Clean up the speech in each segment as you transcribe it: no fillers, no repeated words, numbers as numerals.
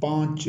5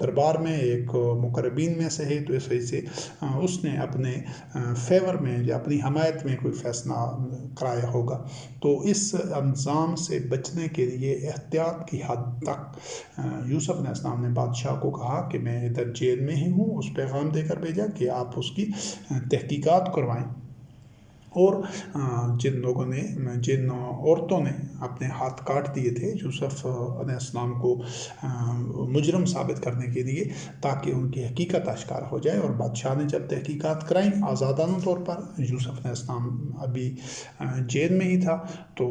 دربار میں ایک مقربین میں سے ہے، تو اس وجہ سے اس نے اپنے فیور میں یا اپنی حمایت میں کوئی فیصلہ کرایا ہوگا۔ تو اس انجام سے بچنے کے لیے احتیاط کی حد تک یوسف علیہ السلام نے بادشاہ کو کہا کہ میں ادھر جیل میں ہی ہوں، اس پیغام دے کر بھیجا کہ آپ اس کی تحقیقات کروائیں۔ اور جن عورتوں نے اپنے ہاتھ کاٹ دیے تھے یوسف علیہ السلام کو مجرم ثابت کرنے کے لیے، تاکہ ان کی حقیقت آشکار ہو جائے، اور بادشاہ نے جب تحقیقات کرائیں آزادانہ طور پر، یوسف علیہ السلام ابھی جیل میں ہی تھا، تو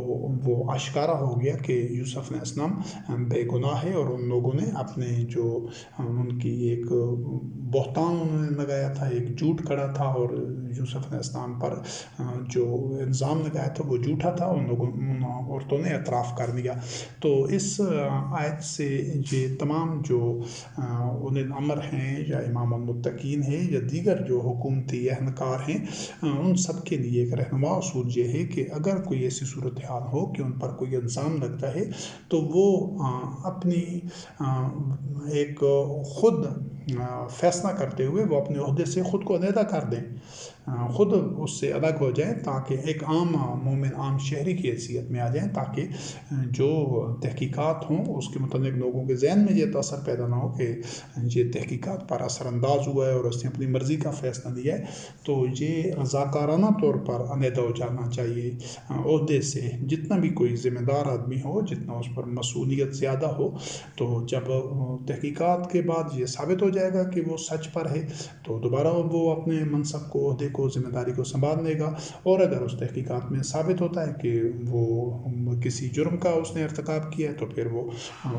وہ آشکارا ہو گیا کہ یوسف علیہ السلام بے گناہ ہے، اور ان لوگوں نے اپنے جو ان کی ایک بہتان انہوں نے لگایا تھا، ایک جھوٹ کھڑا تھا، اور یوسف علیہ السلام پر جو الزام لگایا تھا وہ جھوٹا تھا، ان عورتوں نے اعتراف کر دیا۔ تو اس آیت سے یہ تمام جو اولي الامر ہیں یا امام المتقین ہیں یا دیگر جو حکومتی اہلکار ہیں، ان سب کے لیے ایک رہنما اصول یہ ہے کہ اگر کوئی ایسی صورتحال ہو کہ ان پر کوئی الزام لگتا ہے، تو وہ اپنی ایک خود فیصلہ کرتے ہوئے وہ اپنے عہدے سے خود کو علیحدہ کر دیں، خود اس سے الگ ہو جائیں، تاکہ ایک عام مومن، عام شہری کی حیثیت میں آ جائیں، تاکہ جو تحقیقات ہوں اس کے متعلق لوگوں کے ذہن میں یہ تاثر پیدا نہ ہو کہ یہ تحقیقات پر اثر انداز ہوا ہے اور اس نے اپنی مرضی کا فیصلہ لیا ہے۔ تو یہ رضاکارانہ طور پر علیحدہ ہو جانا چاہیے عہدے سے، جتنا بھی کوئی ذمہ دار آدمی ہو، جتنا اس پر مسئولیت زیادہ ہو، تو جب تحقیقات کے بعد یہ ثابت ہو جائے گا کہ وہ سچ پر ہے، تو دوبارہ وہ اپنے منصب کو، عہدے کو، ذمہ داری کو سنبھال لے گا۔ اور اگر اس تحقیقات میں ثابت ہوتا ہے کہ وہ کسی جرم کا اس نے ارتکاب کیا ہے، تو پھر وہ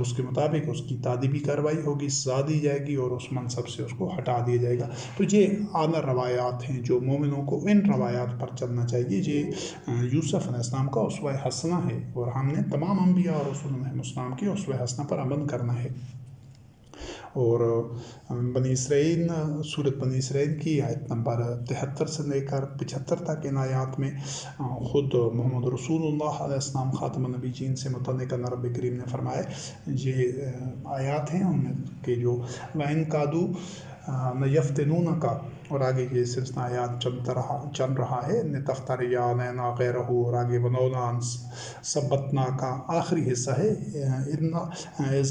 اس کے مطابق اس کی تعدیبی کارروائی ہوگی، سزا دی جائے گی، اور اس منصب سے اس کو ہٹا دیا جائے گا۔ تو یہ اعلیٰ روایات ہیں جو مومنوں کو ان روایات پر چلنا چاہیے۔ یہ یوسف علیہ السلام کا اسوہ حسنہ ہے، اور ہم نے تمام انبیاء اور رسول علیہ السلام کے اسوہ حسنہ پر عمل کرنا ہے۔ اور بنی اسرائیل، سورۃ بنی اسرائیل کی آیت نمبر 73 سے لے کر 75 تک ان آیات میں خود محمد رسول اللہ علیہ السلام خاتم النبیین سے متعلق اللہ رب کریم نے فرمایا، یہ آیات ہیں ان میں کہ جو وَإِن كَادُوا لَيَفْتِنُونَكَ، اور آگے یہ سلسلہ آیات چل رہا ہے، لِتَفْتَرِيَ عَلَيْنَا غَيْرَهُ، اور آگے وَلَوْلَا أَن ثَبَّتْنَاكَ، آخری حصہ ہے إِذًا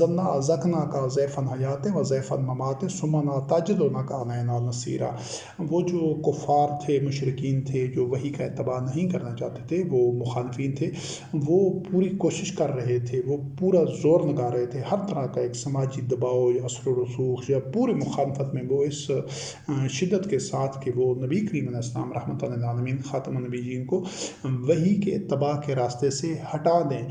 لَأَذَقْنَاكَ ضِعْفَ الْحَيَاةِ وَضِعْفَ الْمَمَاتِ ثُمَّ لَا تَجِدُ لَكَ عَلَيْنَا نَصِيرًا۔ وہ جو کفار تھے، مشرکین تھے، جو وحی کا اتباع نہیں کرنا چاہتے تھے، وہ مخالفین تھے، وہ پوری کوشش کر رہے تھے، وہ پورا زور لگا رہے تھے، ہر طرح کا ایک سماجی دباؤ یا اثر و رسوخ یا پوری مخالفت میں وہ اس شدت کے ساتھ کہ وہ نبی کریم علیہ السلام رحمۃ للعالمین خاتم النبیین کو وحی کے اتباع کے راستے سے ہٹا دیں،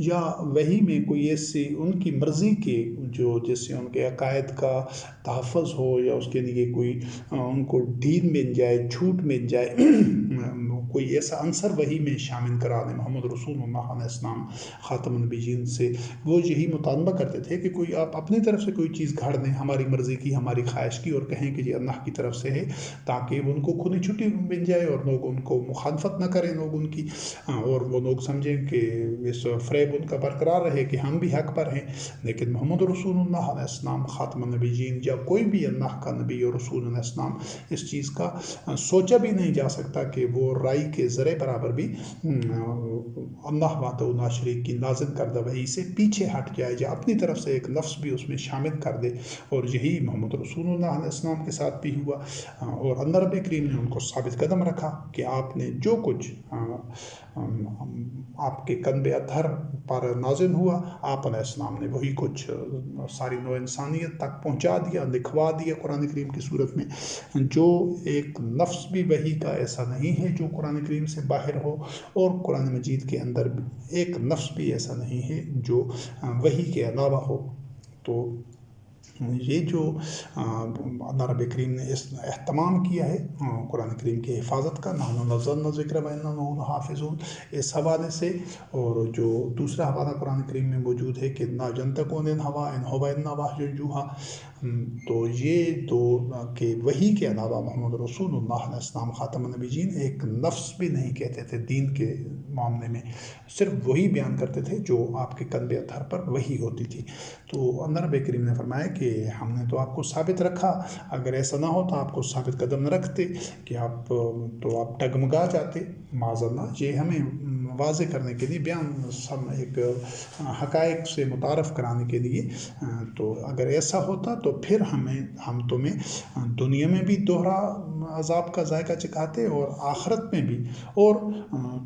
یا وحی میں کوئی ایسی ان کی مرضی کے جو جس سے ان کے عقائد کا تحفظ ہو، یا اس کے لیے کوئی ان کو ڈھیل مل جائے، چھوٹ مل جائے، کوئی ایسا عنصر وحی میں شامل کرا دیں محمد رسول اللہ علیہ السلام خاتم النبیین سے۔ وہ یہی مطالبہ کرتے تھے کہ کوئی آپ اپنی طرف سے کوئی چیز گھڑ دیں، ہماری مرضی کی، ہماری خواہش کی، اور کہیں کہ یہ اللہ کی طرف سے ہے، تاکہ ان کو کھلی چھٹی مل جائے اور لوگ ان کو مخالفت نہ کریں لوگ ان کی، اور وہ لوگ سمجھیں کہ اس فریب ان کا برقرار رہے کہ ہم بھی حق پر ہیں۔ لیکن محمد رسول اللہ علیہ السلام خاتم النبیین یا کوئی بھی اللہ کا نبی اور رسول علیہ السلام اس چیز کا سوچا بھی نہیں جا سکتا کہ وہ رائی کے ذرے برابر بھی اللہ وحدہ لا شریک کی نازل کردہ وحی سے پیچھے ہٹ جائے، یا اپنی طرف سے ایک لفظ بھی اس میں شامل کر دے۔ اور یہی محمد رسول اللہ علیہ السلام کے ساتھ بھی ہوا، اور اللہ رب کریم نے ان کو ثابت قدم رکھا کہ آپ نے جو کچھ آپ کے قلب اطہر پر نازل ہوا، آپ علیہ السلام نے وہی کچھ ساری نوع انسانیت تک پہنچا دیا، لکھوا دیا قرآن کریم کی صورت میں۔ جو ایک لفظ بھی وحی کا ایسا نہیں ہے جو قرآن کریم سے باہر ہو، اور قرآن مجید کے اندر ایک لفظ بھی ایسا نہیں ہے جو وحی کے علاوہ ہو۔ تو یہ جو اللہ رب کریم نے اس اہتمام کیا ہے قرآن کریم کی حفاظت کا، نحن نزلنا الذکر وإنا لہ لحافظون، اس حوالے سے، اور جو دوسرا حوالہ قرآن کریم میں موجود ہے کہ لا ينطق عن الهوى إن هو إلا وحی یوحی، تو یہ دو کہ وہی کے علاوہ محمد رسول اللہ علیہ السلام خاتم النبیین ایک لفظ بھی نہیں کہتے تھے دین کے معاملے میں، صرف وہی بیان کرتے تھے جو آپ کے قلب اطہر پر وہی ہوتی تھی۔ تو اللہ رب کریم نے فرمایا کہ ہم نے تو آپ کو ثابت رکھا، اگر ایسا نہ ہوتا آپ کو ثابت قدم نہ رکھتے کہ آپ ڈگمگا جاتے معاذ اللہ۔ یہ ہمیں واضح کرنے کے لیے بیان ایک حقائق سے متعارف کرانے کے لیے، تو اگر ایسا ہوتا تو پھر ہم تمہیں دنیا میں بھی دوہرا عذاب کا ذائقہ چکھاتے اور آخرت میں بھی، اور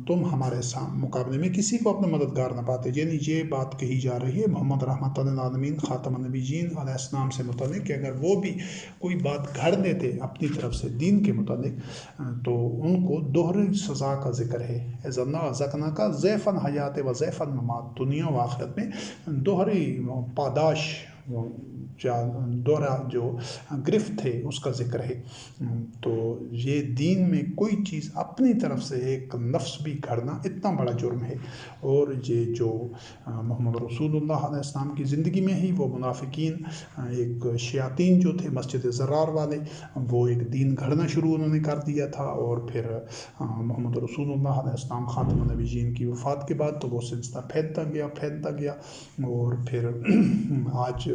تم ہمارے مقابلے میں کسی کو اپنا مددگار نہ پاتے۔ یعنی یہ بات کہی جا رہی ہے محمد رحمت للعالمین خاتم النبیین علیہ السلام سے متعلق کہ اگر وہ بھی کوئی بات گھڑ دیتے اپنی طرف سے دین کے متعلق تو ان کو دوہری سزا کا ذکر ہے۔ اذنا ذکنا کا ضیفاً حیات و ضیفاً ممات، دنیا و آخرت میں دوہری پاداش، دوہرا جو گرفت ہے اس کا ذکر ہے۔ تو یہ دین میں کوئی چیز اپنی طرف سے ایک لفظ بھی گھڑنا اتنا بڑا جرم ہے، اور یہ جو محمد رسول اللہ علیہ السلام کی زندگی میں ہی وہ منافقین، ایک شیاطین جو تھے مسجد زرار والے، وہ ایک دین گھڑنا شروع انہوں نے کر دیا تھا، اور پھر محمد رسول اللہ علیہ السلام خاتم النبیین کی وفات کے بعد تو وہ سلسلہ پھیلتا گیا، اور پھر آج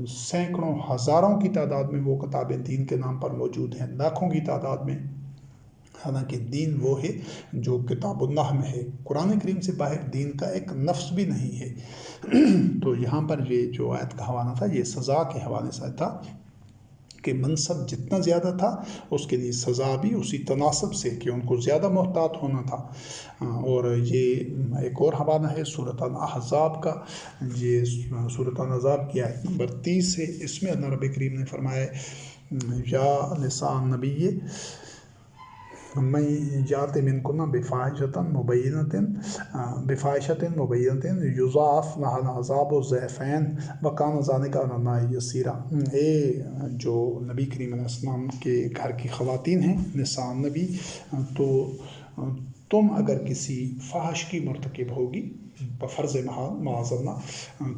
سینکڑوں ہزاروں کی تعداد میں وہ کتابیں دین کے نام پر موجود ہیں، لاکھوں کی تعداد میں، حالانکہ دین وہ ہے جو کتاب اللہ میں ہے، قرآن کریم سے باہر دین کا ایک لفظ بھی نہیں ہے۔ تو یہاں پر یہ جو آیت کا حوالہ تھا یہ سزا کے حوالے سے تھا کہ منصب جتنا زیادہ تھا اس کے لیے سزا بھی اسی تناسب سے کہ ان کو زیادہ محتاط ہونا تھا۔ اور یہ ایک اور حوالہ ہے سورۃ الاحزاب کا، یہ سورۃ الاحزاب کی آیت نمبر 30 ہے، اس میں اللہ رب کریم نے فرمایا یا نساء النبی من یات منکن بفاحشۃ مبینۃ یضاعف لها العذاب ضعفین وکان ذلک علی اللہ یسیرا۔ اے جو نبی کریم علیہ السلام کے گھر کی خواتین ہیں نساء النبی، تو تم اگر کسی فحش کی مرتکب ہوگی بفرض محال معاذ اللہ،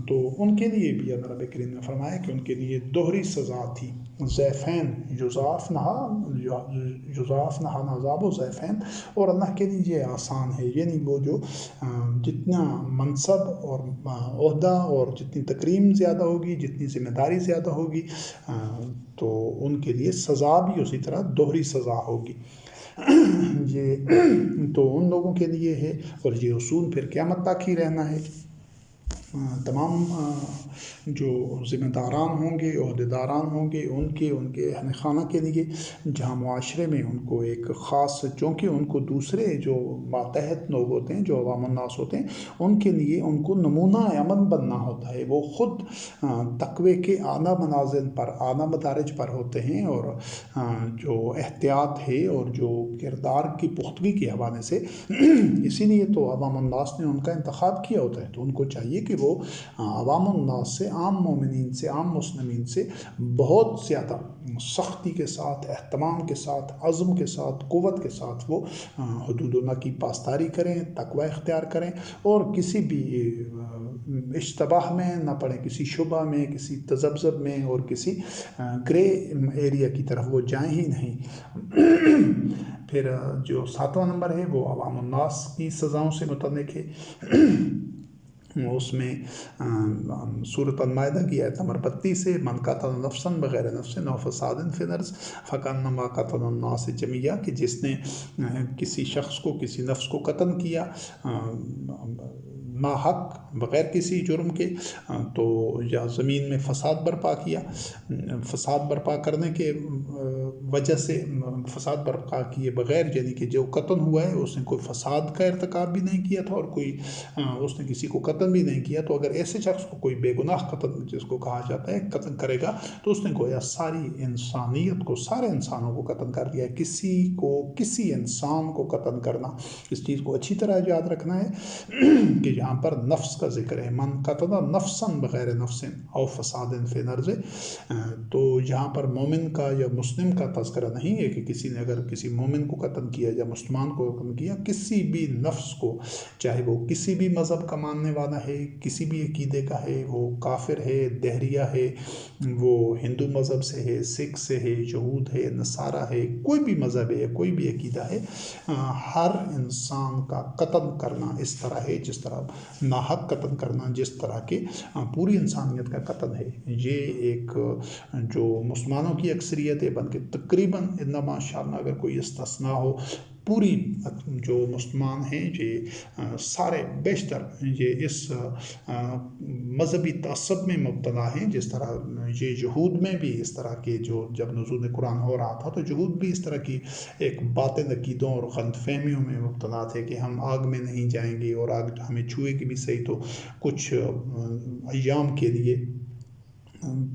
تو ان کے لیے بھی اللہ رب کریم نے فرمایا کہ ان کے لیے دوہری سزا تھی، ضعفین، یضاعف لها العذاب ضعفین، اور اللہ کے لیے یہ آسان ہے، یعنی وہ جو جتنا منصب اور عہدہ اور جتنی تکریم زیادہ ہوگی، جتنی ذمہ داری زیادہ ہوگی، تو ان کے لیے سزا بھی اسی طرح دوہری سزا ہوگی۔ یہ تو ان لوگوں کے لیے ہے، اور یہ اصول پھر قیامت تک ہی رہنا ہے۔ تمام جو ذمہ داران ہوں گے، عہدیداران ہوں گے، ان کے اہل خانہ کے لیے، جہاں معاشرے میں ان کو ایک خاص، چونکہ ان کو دوسرے جو ماتحت لوگ ہوتے ہیں، جو عوام الناس ہوتے ہیں، ان کے لیے ان کو نمونہ عمل بننا ہوتا ہے۔ وہ خود تقوی کے اعلیٰ منازل پر، اعلیٰ مدارج پر ہوتے ہیں، اور جو احتیاط ہے اور جو کردار کی پختگی کے حوالے سے اسی لیے تو عوام الناس نے ان کا انتخاب کیا ہوتا ہے، تو ان کو چاہیے کہ وہ عوام الناس سے، عام مومنین سے، عام مسلمین سے بہت زیادہ سختی کے ساتھ، اہتمام کے ساتھ، عزم کے ساتھ، قوت کے ساتھ وہ حدود اللہ کی پاسداری کریں، تقوی اختیار کریں، اور کسی بھی اشتباہ میں نہ پڑیں، کسی شبہ میں، کسی تذبذب میں، اور کسی گرے ایریا کی طرف وہ جائیں ہی نہیں۔ پھر جو 7واں نمبر ہے وہ عوام الناس کی سزاؤں سے متعلق ہے، اس میں سورۃ المائدہ کی آیت نمبر 32 ہے، من قتل نفسا بغیر نفس او فساد فی الارض فکانما قتل الناس جمیعا، کہ جس نے کسی شخص کو، کسی نفس کو قتل کیا ناحق بغیر کسی جرم کے، تو یا زمین میں فساد برپا کیا، فساد برپا کرنے کے وجہ سے، فساد برپا کیے بغیر، یعنی کہ جو قتل ہوا ہے اس نے کوئی فساد کا ارتکاب بھی نہیں کیا تھا، اور کوئی اس نے کسی کو قتل بھی نہیں کیا، تو اگر ایسے شخص کو کوئی بے گناہ قتل جس کو کہا جاتا ہے قتل کرے گا، تو اس نے گویا ساری انسانیت کو، سارے انسانوں کو قتل کر دیا۔ کسی انسان کو قتل کرنا، اس چیز کو اچھی طرح یاد رکھنا ہے کہ یہاں پر نفس کا ذکر ہے، من قتل نفسا بغیر نفس او فساد فی الارض، تو یہاں پر مومن کا یا مسلم کا تذکرہ نہیں ہے کہ کسی نے اگر کسی مومن کو قتل کیا یا مسلمان کو قتل کیا، کسی بھی نفس کو، چاہے وہ کسی بھی مذہب کا ماننے والا ہے، کسی بھی عقیدے کا ہے، وہ کافر ہے، دہریہ ہے، وہ ہندو مذہب سے ہے، سکھ سے ہے، یہود ہے، نصارہ ہے، کوئی بھی مذہب ہے، کوئی بھی عقیدہ ہے، ہر انسان کا قتل کرنا اس طرح ہے جس طرح ناحق قتل کرنا جس طرح کہ پوری انسانیت کا قتل ہے۔ یہ ایک جو مسلمانوں کی اکثریت ہے، بلکہ تقریباً ماشاء اللہ اگر کوئی استثناء ہو، پوری جو مسلمان ہیں یہ سارے بیشتر یہ اس مذہبی تعصب میں مبتلا ہیں، جس طرح یہ یہود میں بھی اس طرح کے جو جب نزول قرآن ہو رہا تھا تو یہود بھی اس طرح کی ایک باطن عقیدوں اور غلط فہمیوں میں مبتلا تھے کہ ہم آگ میں نہیں جائیں گے، اور آگ ہمیں چھوئے گی بھی صحیح تو کچھ ایام کے لیے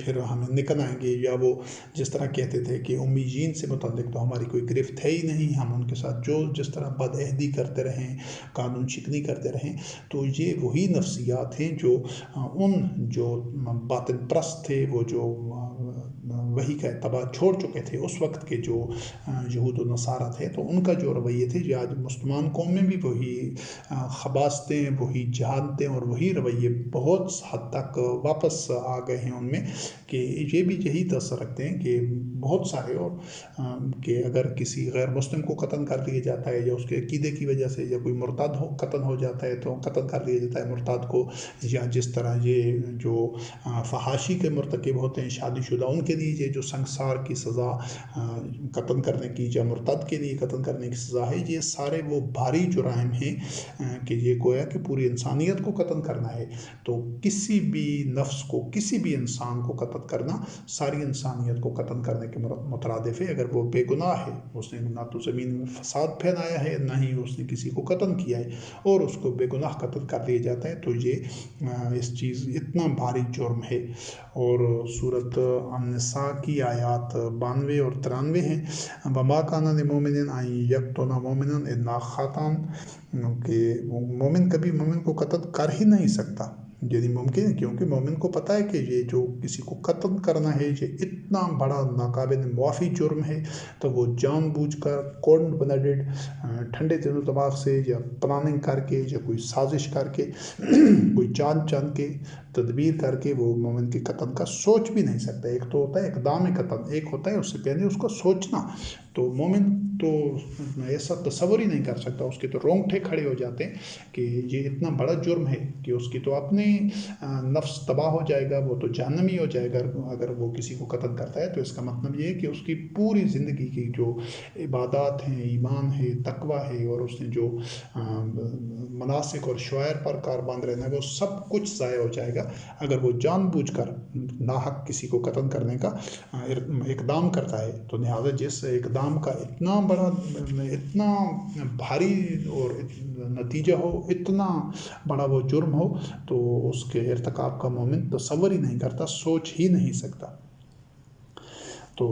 پھر ہم نکل آئیں گے، یا وہ جس طرح کہتے تھے کہ امیین سے متعلق تو ہماری کوئی گرفت ہے ہی نہیں، ہم ان کے ساتھ جو جس طرح بدعہدی کرتے رہیں، قانون شکنی کرتے رہیں، تو یہ وہی نفسیات ہیں جو ان جو باطن پرست تھے، وہ جو وہی کا اتباع چھوڑ چکے تھے اس وقت کے جو یہود و نصارہ تھے، تو ان کا جو رویے تھے یہ آج مسلمان قوم میں بھی وہی خباستیں، وہی جہالتیں اور وہی رویے بہت حد تک واپس آ گئے ہیں ان میں، کہ یہ بھی یہی تاثر رکھتے ہیں کہ بہت سارے، اور کہ اگر کسی غیر مسلم کو قتل کر دیا جاتا ہے یا اس کے عقیدے کی وجہ سے، یا کوئی مرتد قتل ہو جاتا ہے تو قتل کر دیا جاتا ہے مرتد کو، یا جس طرح یہ جو فحاشی کے مرتکب ہوتے ہیں شادی شدہ، ان کے لیے یہ جو سنگسار کی سزا قتل کرنے کی یا مرتد کے لیے قتل کرنے کی سزا ہے، یہ سارے وہ بھاری جرائم ہیں کہ یہ گویا کہ پوری انسانیت کو قتل کرنا ہے۔ تو کسی بھی نفس کو، کسی بھی انسان کو قتل کرنا ساری انسانیت کو قتل کرنے کے مترادف ہے، اگر وہ بے گناہ ہے، اس نے نہ تو زمین میں فساد پھیلایا ہے، نہ ہی اس نے کسی کو قتل کیا ہے، اور اس کو بے گناہ قتل کر دیا جاتا ہے، تو یہ اس چیز اتنا بھاری جرم ہے۔ اور سورۃ النساء کی آیات 92 اور 93 ہیں، وَمَا كَانَ لِمُؤْمِنٍ أَن يَقْتُلَ مُؤْمِنًا إِلَّا خَطَأً، کہ مومن کبھی مومن کو قتل کر ہی نہیں سکتا، یعنی ممکن ہے، کیونکہ مومن کو پتہ ہے کہ یہ جو کسی کو قتل کرنا ہے یہ اتنا بڑا ناقابل معافی جرم ہے، تو وہ جان بوجھ کر کولڈ بلڈڈ ٹھنڈے دل و دماغ سے، یا پلاننگ کر کے، یا کوئی سازش کر کے، کوئی چال چل کے، تدبیر کر کے وہ مومن کے قتل کا سوچ بھی نہیں سکتا۔ ایک تو ہوتا ہے اقدام قتل، ایک ہوتا ہے اس سے پہلے اس کو سوچنا، تو مومن تو ایسا تصور ہی نہیں کر سکتا، اس کے تو رونگٹے کھڑے ہو جاتے ہیں کہ یہ اتنا بڑا جرم ہے کہ اس کی تو اپنے نفس تباہ ہو جائے گا، وہ تو جہنمی ہو جائے گا اگر وہ کسی کو قتل کرتا ہے۔ تو اس کا مطلب یہ ہے کہ اس کی پوری زندگی کی جو عبادات ہیں، ایمان ہے، تقوی ہے، اور اس نے جو مناسک اور شعائر پر کار باندھ رہنا ہے، وہ سب کچھ ضائع ہو جائے گا اگر وہ جان بوجھ کر ناحق کسی کو قتل کرنے کا اقدام کرتا ہے۔ تو لہٰذا جس اقدام کا اتنا بڑا، اتنا بھاری اور نتیجہ ہو، اتنا بڑا وہ جرم ہو، تو اس کے ارتکاب کا مومن تصور ہی نہیں کرتا، سوچ ہی نہیں سکتا۔ تو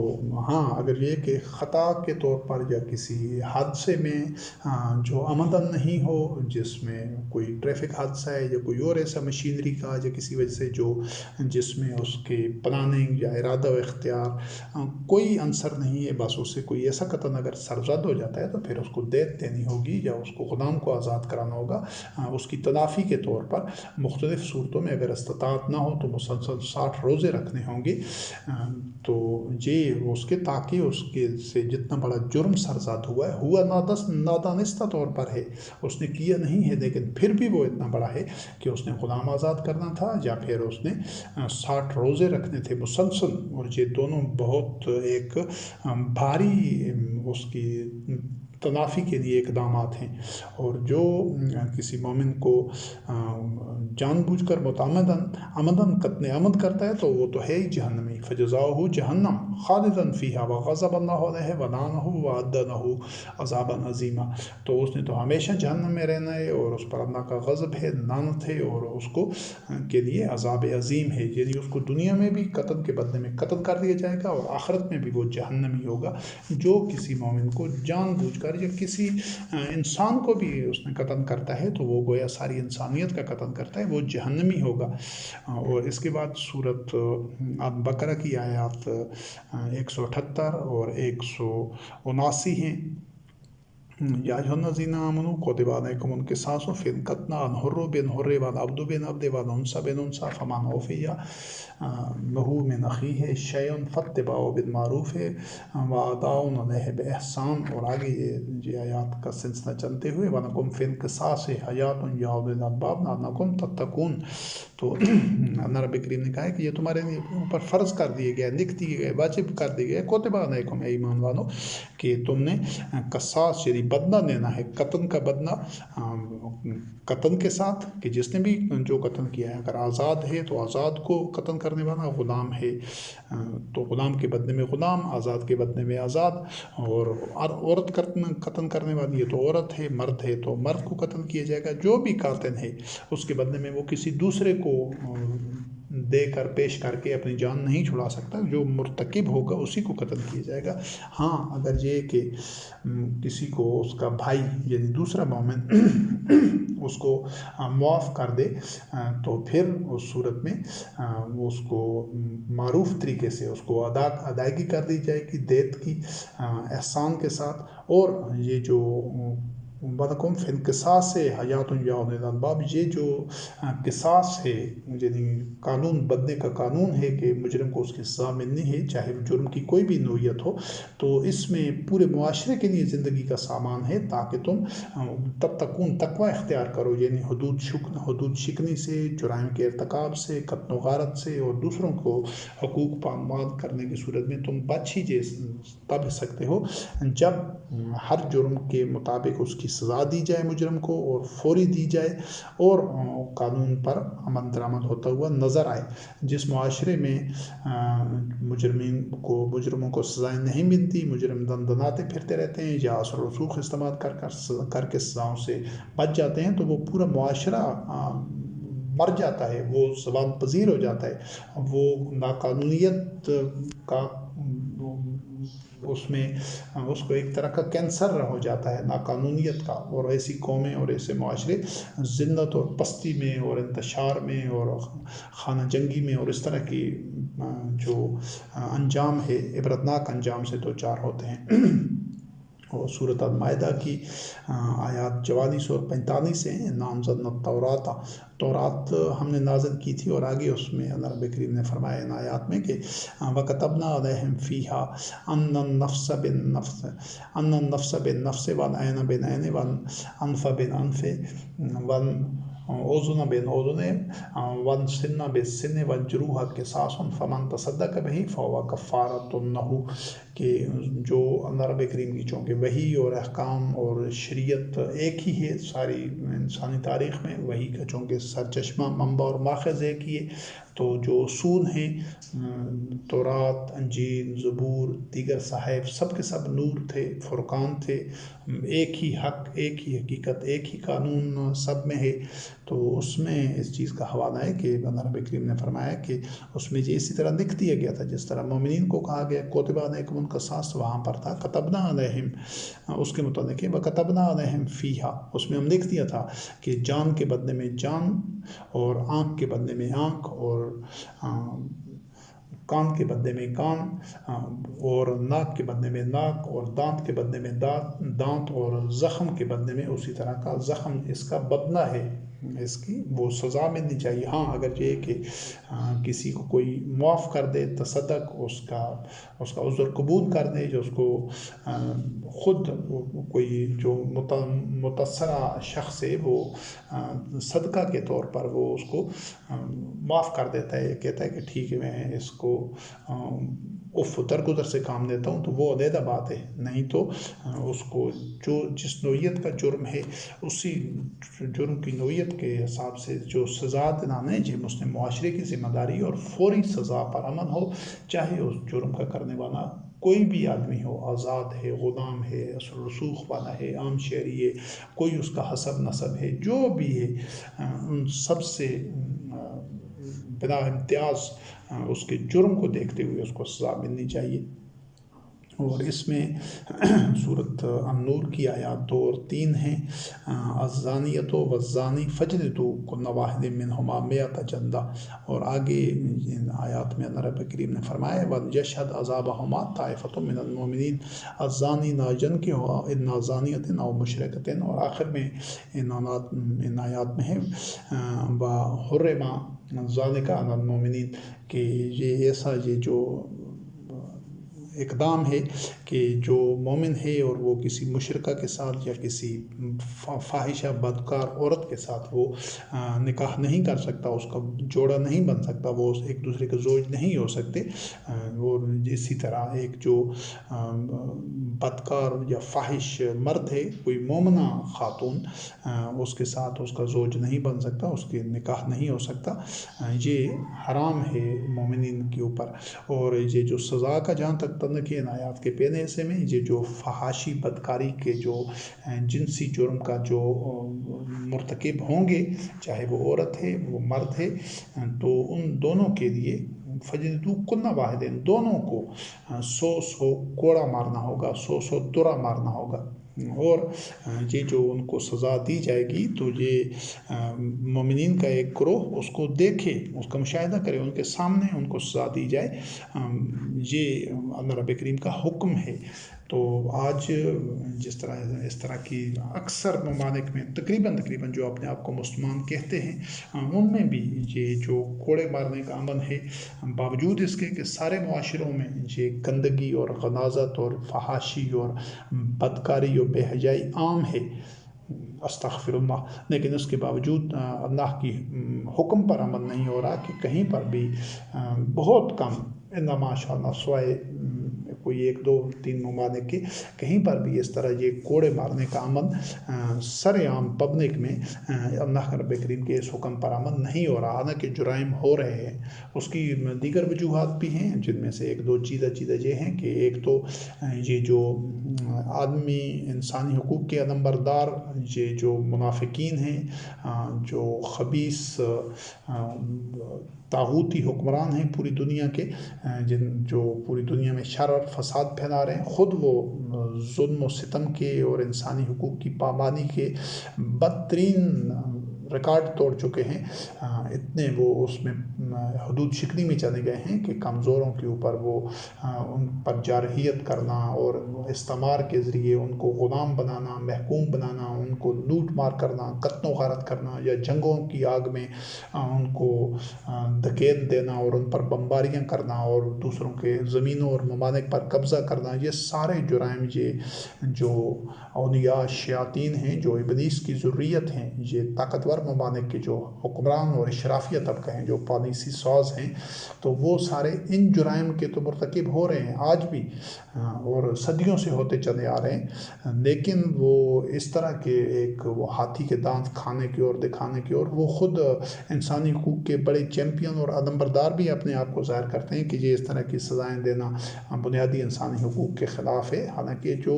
ہاں، اگر یہ کہ خطا کے طور پر یا کسی حادثے میں جو عمدن نہیں ہو، جس میں کوئی ٹریفک حادثہ ہے یا کوئی اور ایسا مشینری کا یا کسی وجہ سے جس میں اس کے پلاننگ یا ارادہ و اختیار کوئی عنصر نہیں ہے، بس اس سے کوئی ایسا قتل اگر سرزد ہو جاتا ہے تو پھر اس کو دیت دینی ہوگی، یا اس کو غلام کو آزاد کرانا ہوگا اس کی تلافی کے طور پر۔ مختلف صورتوں میں اگر استطاعت نہ ہو تو مسلسل 60 روزے رکھنے ہوں گے، تو یہ اس کے تاکہ اس کے سے جتنا بڑا جرم سرزاد ہوا ہے، ہوا نادانستہ طور پر ہے، اس نے کیا نہیں ہے، لیکن پھر بھی وہ اتنا بڑا ہے کہ اس نے غلام آزاد کرنا تھا، یا پھر اس نے 60 روزے رکھنے تھے مسلسل، اور یہ دونوں بہت ایک بھاری اس کی تلافی کے لیے اقدامات ہیں۔ اور جو کسی مومن کو جان بوجھ کر عمدن قتل عمد کرتا ہے تو وہ تو ہے ہی جہنمی، فجزاؤہ جہنم خالداً فیہا وغضب اللہ علیہ ولعنہ وأعد لہ عذابا عظیما، تو اس نے تو ہمیشہ جہنم میں رہنا ہے، اور اس پر اللہ کا غضب ہے، لعنت ہے، اور اس کو کے لیے عذاب عظیم ہے، یعنی اس کو دنیا میں بھی قتل کے بدلے میں قتل کر دیا جائے گا، اور آخرت میں بھی وہ جہنمی ہوگا جو کسی مومن کو جان بوجھ کر گزاری. جب کسی انسان کو بھی اس نے قتل کرتا ہے تو وہ گویا ساری انسانیت کا قتل کرتا ہے، وہ جہنمی ہوگا. اور اس کے بعد سورت بقرہ کی آیات 178 اور 179 ہیں. یا ایھا الذین آمنوا کتب علیکم القصاص فی القتلی الحر بالحر والعبد بالعبد والانثى بالانثى فمن عفی لہ من اخیہ شیء فاتباع بالمعروف واداء الیہ باحسان. اور آگے یہ آیات کا سلسلہ چلتے ہوئے وَلَکُمْ فِی الْقِصَاصِ حَیَاةٌ یا اُولی الْأَلْبَابِ لَعَلَّکُمْ تَتَّقُونَ. تو اللہ رب کریم نے کہا ہے کہ یہ تمہارے اوپر فرض کر دیے گئے، لکھ دیے گئے، واجب کر دیے گئے کتب علیکم اے ایمان والو کہ تم نے قصاص یعنی بدلہ لینا ہے. قتل کا بدلہ قتل کے ساتھ کہ جس نے بھی جو قتل کیا ہے، اگر آزاد ہے تو آزاد کو قتل کرنے والا، غلام ہے تو غلام کے بدلے میں غلام، آزاد کے بدلے میں آزاد. اور عورت قتل کرنے والی ہے تو عورت ہے، مرد ہے تو مرد کو قتل کیا جائے گا. جو بھی قاتل ہے اس کے بدلے میں وہ کسی دوسرے کو دے کر پیش کر کے اپنی جان نہیں چھڑا سکتا. جو مرتکب ہوگا اسی کو قتل کیا جائے گا. ہاں اگر یہ کہ کسی کو اس کا بھائی یعنی دوسرا مومن اس کو معاف کر دے تو پھر اس صورت میں اس کو معروف طریقے سے اس کو ادائیگی کر دی جائے گی دیت کی احسان کے ساتھ. اور یہ جو وَلَکُمْ فِی الْقِصَاصِ حَیَاةٌ یا اُولی الْأَلْبَابِ، یہ جو قصاص ہے یعنی قانون بدلنے کا قانون ہے کہ مجرم کو اس کی سزا ملنی ہے چاہے جرم کی کوئی بھی نوعیت ہو. تو اس میں پورے معاشرے کے لیے زندگی کا سامان ہے تاکہ تم تتقون تقوی اختیار کرو، یعنی حدود شکنی سے، جرائم کے ارتکاب سے، قتل و غارت سے اور دوسروں کو حقوق پامال کرنے کی صورت میں تم بچ ہی تب سکتے ہو جب ہر جرم کے مطابق اس کی سزا دی جائے مجرم کو اور فوری دی جائے اور قانون پر عمل درآمد ہوتا ہوا نظر آئے. جس معاشرے میں مجرموں کو سزائیں نہیں ملتی، مجرم دندناتے پھرتے رہتے ہیں یا اثر و رسوخ استعمال کر کے سزاؤں سے بچ جاتے ہیں، تو وہ پورا معاشرہ مر جاتا ہے، وہ زوال پذیر ہو جاتا ہے. وہ ناقانونیت کا اس کو ایک طرح کا کینسر ہو جاتا ہے ناقانونیت کا. اور ایسی قومیں اور ایسے معاشرے ذلت اور پستی میں اور انتشار میں اور خانہ جنگی میں اور اس طرح کی جو انجام ہے عبرتناک انجام سے دوچار ہوتے ہیں. اور سورۃ المائدہ کی آیات 44 اور 45 سے اِنَّا أَنزَلْنَا التَّوْرَاةَ، تورات ہم نے نازل کی تھی. اور آگے اس میں اللہ رب کریم نے فرمایا ان آیات میں کہ وَكَتَبْنَا عَلَيْهِمْ فِيهَا أَنَّ النَّفْسَ بِالنَّفْسِ وَالْعَيْنَ بِالْعَيْنِ وَالْأَنْفَ بِالْأَنْفِ وَالْأُذُنَ بِالْأُذُنِ وَالسِّنَّ بِالسِّنِّ وَالْجُرُوحَ قِصَاصٌ فَمَنْ تَصَدَّقَ بِهِ فَهُوَ كَفَّارَةٌ لَهُ. کہ جو اللہ رب کریم کی چونکہ وحی اور احکام اور شریعت ایک ہی ہے ساری انسانی تاریخ میں، وحی کا چونکہ سرچشمہ منبع اور ماخذ ایک ہی ہے، تو جو اصول ہیں تورات، انجیل، زبور، دیگر صحائف سب کے سب نور تھے، فرقان تھے، ایک ہی حق، ایک ہی حقیقت، ایک ہی قانون سب میں ہے. تو اس میں اس چیز کا حوالہ ہے کہ اللہ رب کریم نے فرمایا کہ اس میں اسی طرح لکھ دیا گیا تھا جس طرح مومنین کو کہا گیا کتب علیکم القصاص، وہاں پر تھا کتبنا علیہم اس کے متعلق ہے وکتبنا علیہم فیہا، اس میں ہم لکھ دیا تھا کہ جان کے بدلے میں جان اور آنکھ کے بدلے میں آنکھ اور کان کے بدلے میں کان اور ناک کے بدلے میں ناک اور دانت کے بدلے میں دانت اور زخم کے بدلے میں اسی طرح کا زخم. اس کا بدلہ ہے، اس کی وہ سزا ملنی چاہیے. ہاں اگر یہ کہ کسی کو کوئی معاف کر دے، تصدق اس کا عذر قبول کر دے، جو اس کو خود کوئی جو متاثرہ شخص ہے وہ صدقہ کے طور پر وہ اس کو معاف کر دیتا ہے، کہتا ہے کہ ٹھیک ہے میں اس کو درگزر سے کام دیتا ہوں، تو وہ علیحدہ بات ہے. نہیں تو اس کو جو جس نوعیت کا جرم ہے اسی جرم کی نوعیت کے حساب سے جو سزا دلانے جی مسلم معاشرے کی ذمہ داری اور فوری سزا پر عمل ہو، چاہے اس جرم کا کرنے والا کوئی بھی آدمی ہو، آزاد ہے، غلام ہے، اثر رسوخ والا ہے، عام شہری ہے، کوئی اس کا حسب نسب ہے، جو بھی ہے ان سب سے بلا امتیاز اس کے جرم کو دیکھتے ہوئے اس کو سزا ملنی چاہیے. اور اس میں صورت النور کی آیات 2 اور 3 ہیں۔ الزانیۃ والزانی فجلدوا کل واحد منہما مئۃ جلدہ، اور آگے ان آیات میں اللہ رب کریم نے فرمایا وَلْيَشْهَدْ عَذَابَهُمَا طَائِفَةٌ مِّنَ الْمُؤْمِنِينَ الزَّانِي لَا يَنكِحُ إِلَّا زَانِيَةً أَوْ مُشْرِكَةً، اور آخر میں ان آیات میں ہے وَحُرِّمَ ذَلِكَ عَلَى الْمُؤْمِنِينَ، کہ یہ جو اقدام ہے کہ جو مومن ہے اور وہ کسی مشرکہ کے ساتھ یا کسی فاحشہ بدکار عورت کے ساتھ وہ نکاح نہیں کر سکتا، اس کا جوڑا نہیں بن سکتا، وہ ایک دوسرے کے زوج نہیں ہو سکتے، اور اسی طرح ایک جو بدکار یا فاحش مرد ہے، کوئی مومنہ خاتون، اس کے ساتھ اس کا زوج نہیں بن سکتا، اس کے نکاح نہیں ہو سکتا، یہ حرام ہے مومنین کے اوپر۔ اور یہ جو سزا کا جہاں تک کہ ان آیات کے پہلے حصے میں یہ جو فحاشی بدکاری کے جو جنسی جرم کا جو مرتکب ہوں گے، چاہے وہ عورت ہے وہ مرد ہے، تو ان دونوں کے لیے فجلدوا کل واحد، دونوں کو 100 کوڑا مارنا ہوگا، 100 درہ مارنا ہوگا، اور یہ جو ان کو سزا دی جائے گی تو یہ مومنین کا ایک گروہ اس کو دیکھے، اس کا مشاہدہ کرے، ان کے سامنے ان کو سزا دی جائے، یہ اللہ رب کریم کا حکم ہے۔ تو آج اس طرح کی اکثر ممالک میں تقریباً جو اپنے آپ کو مسلمان کہتے ہیں، ان میں بھی یہ جو کوڑے مارنے کا عمل ہے، باوجود اس کے کہ سارے معاشروں میں یہ گندگی اور غلاظت اور فحاشی اور بدکاری اور بے حیائی عام ہے، استغفر اللہ، لیکن اس کے باوجود اللہ کی حکم پر عمل نہیں ہو رہا کہ کہیں پر بھی بہت کم ماشاء اللہ سوائے کوئی 1 2 3 ممالک کے کہیں پر بھی اس طرح یہ کوڑے مارنے کا عمل سر عام پبلک میں اللہ رب کریم کے اس حکم پر عمل نہیں ہو رہا، حالانکہ جرائم ہو رہے ہیں۔ اس کی دیگر وجوہات بھی ہیں، جن میں سے 1 2 چیزیں یہ ہیں کہ ایک تو یہ جو آدمی انسانی حقوق کے علمبردار یہ جو منافقین ہیں، جو خبیث طاغوتی حکمران ہیں پوری دنیا کے، جو پوری دنیا میں شر اور فساد پھیلا رہے ہیں، خود وہ ظلم و ستم کے اور انسانی حقوق کی پابندی کے بدترین ریکارڈ توڑ چکے ہیں، اتنے وہ اس میں حدود شکنی میں چلے گئے ہیں کہ کمزوروں کے اوپر وہ ان پر جارحیت کرنا اور استعمار کے ذریعے ان کو غلام بنانا، محکوم بنانا، ان کو لوٹ مار کرنا، قتل و غارت کرنا، یا جنگوں کی آگ میں ان کو دھکیل دینا اور ان پر بمباریاں کرنا اور دوسروں کے زمینوں اور ممالک پر قبضہ کرنا، یہ سارے جرائم یہ جو اولیاء شیاطین ہیں، جو ابلیس کی ذریت ہیں، یہ طاقتور ممالک کے جو حکمران اور اشرافیہ طبقہ ہیں، جو پالیسی ساز ہیں، تو وہ سارے ان جرائم کے تو مرتکب ہو رہے ہیں آج بھی، اور صدیوں سے ہوتے چلے آ رہے ہیں، لیکن وہ اس طرح کے ایک وہ ہاتھی کے دانت کھانے کی اور دکھانے کی، اور وہ خود انسانی حقوق کے بڑے چیمپئن اور علمبردار بھی اپنے آپ کو ظاہر کرتے ہیں کہ یہ اس طرح کی سزائیں دینا بنیادی انسانی حقوق کے خلاف ہے، حالانکہ جو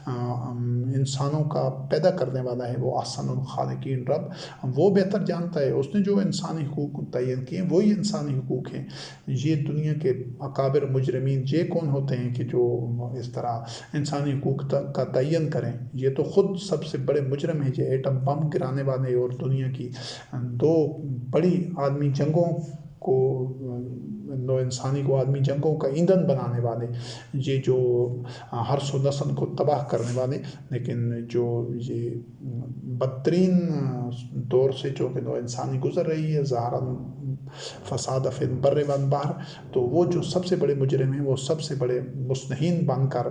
انسانوں کا پیدا کرنے والا ہے وہ احسن الخالقین رب، وہ بہتر جانتا ہے، اس نے جو انسانی حقوق تعین کیے وہی انسانی حقوق ہیں۔ یہ دنیا کے اکابر مجرمین یہ کون ہوتے ہیں کہ جو اس طرح انسانی حقوق کا تعین کریں؟ یہ تو خود سب سے بڑے مجرم ہیں، یہ ایٹم بم گرانے والے اور دنیا کی 2 بڑی عالمی جنگوں کو، نو انسانی کو عالمی جنگوں کا ایندھن بنانے والے، یہ جو ہر سو نسل کو تباہ کرنے والے، لیکن جو یہ بدترین دور سے جو کہ نو انسانی گزر رہی ہے، ظاہراً فساد فی البر والبحر، تو وہ جو سب سے بڑے مجرم ہیں، وہ سب سے بڑے مصلحین بن کر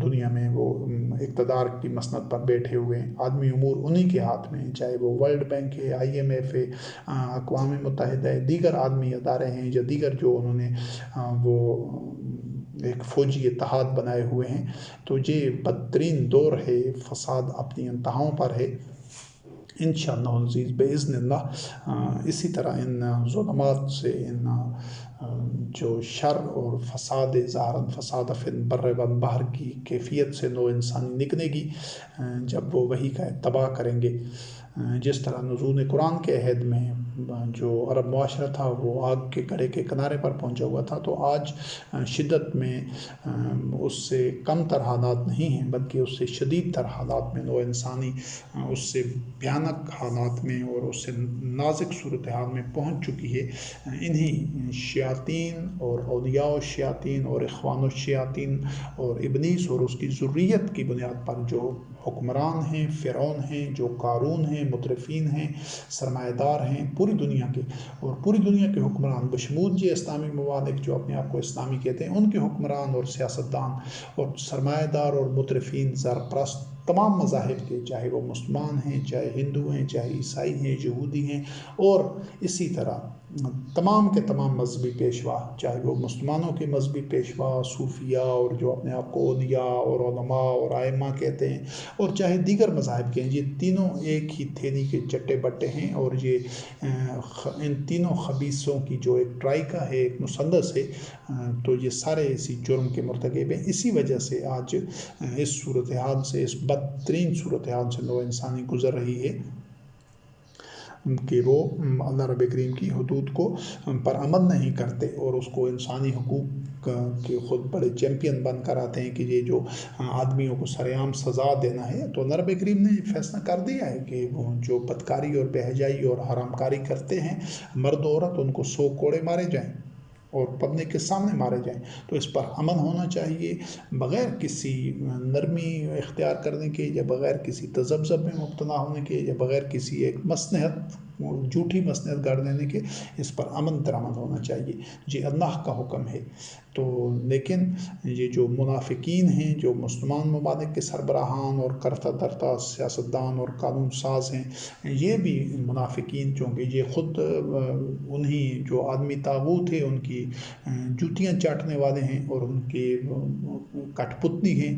دنیا میں وہ اقتدار کی مسند پر بیٹھے ہوئے ہیں، عالمی امور انہی کے ہاتھ میں ہیں، چاہے وہ ورلڈ بینک ہے، IMF ہے، اقوام متحدہ ہے، دیگر عالمی ادارے ہیں، یا دیگر جو انہوں نے وہ ایک فوجی اتحاد بنائے ہوئے ہیں، تو یہ بدترین دور ہے، فساد اپنی انتہاؤں پر ہے۔ انشاءاللہ العزیز باذن اللہ اسی طرح ان ظلمات سے، ان جو شر اور فساد ظاہراً فساد فی البر والبحر کی کیفیت سے نو انسانی نکلے گی، جب وہ وحی کا اتباع کریں گے۔ جس طرح نزول قرآن کے عہد میں جو عرب معاشرہ تھا وہ آگ کے گڑھے کے کنارے پر پہنچا ہوا تھا، تو آج شدت میں اس سے کم تر حالات نہیں ہیں، بلکہ اس سے شدید تر حالات میں نوع انسانی اس سے بھیانک حالات میں اور اس سے نازک صورتحال میں پہنچ چکی ہے۔ انہی شیاطین اور اولیاء الشیاطین اور اخوان الشیاطین اور ابلیس اور اس کی ذریت کی بنیاد پر جو حکمران ہیں، فرعون ہیں، جو قارون ہیں، مترفین ہیں، سرمایہ دار ہیں پوری دنیا کے، اور پوری دنیا کے حکمران بشمول اسلامی ممالک جو اپنے آپ کو اسلامی کہتے ہیں، ان کے حکمران اور سیاستدان اور سرمایہ دار اور مترفین زرپرست تمام مذاہب کے، چاہے وہ مسلمان ہیں، چاہے ہندو ہیں، چاہے عیسائی ہیں، یہودی ہیں، اور اسی طرح تمام کے تمام مذہبی پیشوا، چاہے وہ مسلمانوں کے مذہبی پیشوا، صوفیاء اور جو اپنے آپ کو اولیاء اور علماء اور ائمہ کہتے ہیں، اور چاہے دیگر مذاہب کے ہیں، یہ تینوں ایک ہی تھیلی کے چٹے بٹے ہیں، اور یہ ان تینوں خبیثوں کی جو ایک ٹرائکا ہے، ایک مثلث ہے، تو یہ سارے اسی جرم کے مرتکب ہیں۔ اسی وجہ سے آج اس صورتحال سے، اس بدترین صورتحال سے نوع انسانی گزر رہی ہے کہ وہ اللہ رب کریم کی حدود کو پر عمل نہیں کرتے، اور اس کو انسانی حقوق کے خود بڑے چیمپئن بن کر آتے ہیں کہ یہ جو آدمیوں کو سر عام سزا دینا ہے۔ تو اللہ رب کریم نے فیصلہ کر دیا ہے کہ وہ جو بدکاری اور بے حیائی اور حرام کاری کرتے ہیں مرد و عورت، ان کو 100 کوڑے مارے جائیں اور پبلک کے سامنے مارے جائیں۔ تو اس پر امن ہونا چاہیے، بغیر کسی نرمی اختیار کرنے کے، یا بغیر کسی تذبذب میں مبتلا ہونے کے، یا بغیر کسی ایک مصلحت جھوٹی مصلحت گاڑ دینے کے، اس پر امن درآمد ہونا چاہیے۔ یہ اللہ کا حکم ہے۔ تو لیکن یہ جو منافقین ہیں، جو مسلمان ممالک کے سربراہان اور کرتا دھرتا سیاستدان اور قانون ساز ہیں، یہ بھی منافقین، چونکہ یہ خود انہی جو آدمی طاغوت ہے ان کی جوتیاں چاٹنے والے ہیں، اور ان کے کٹ پتلی ہیں،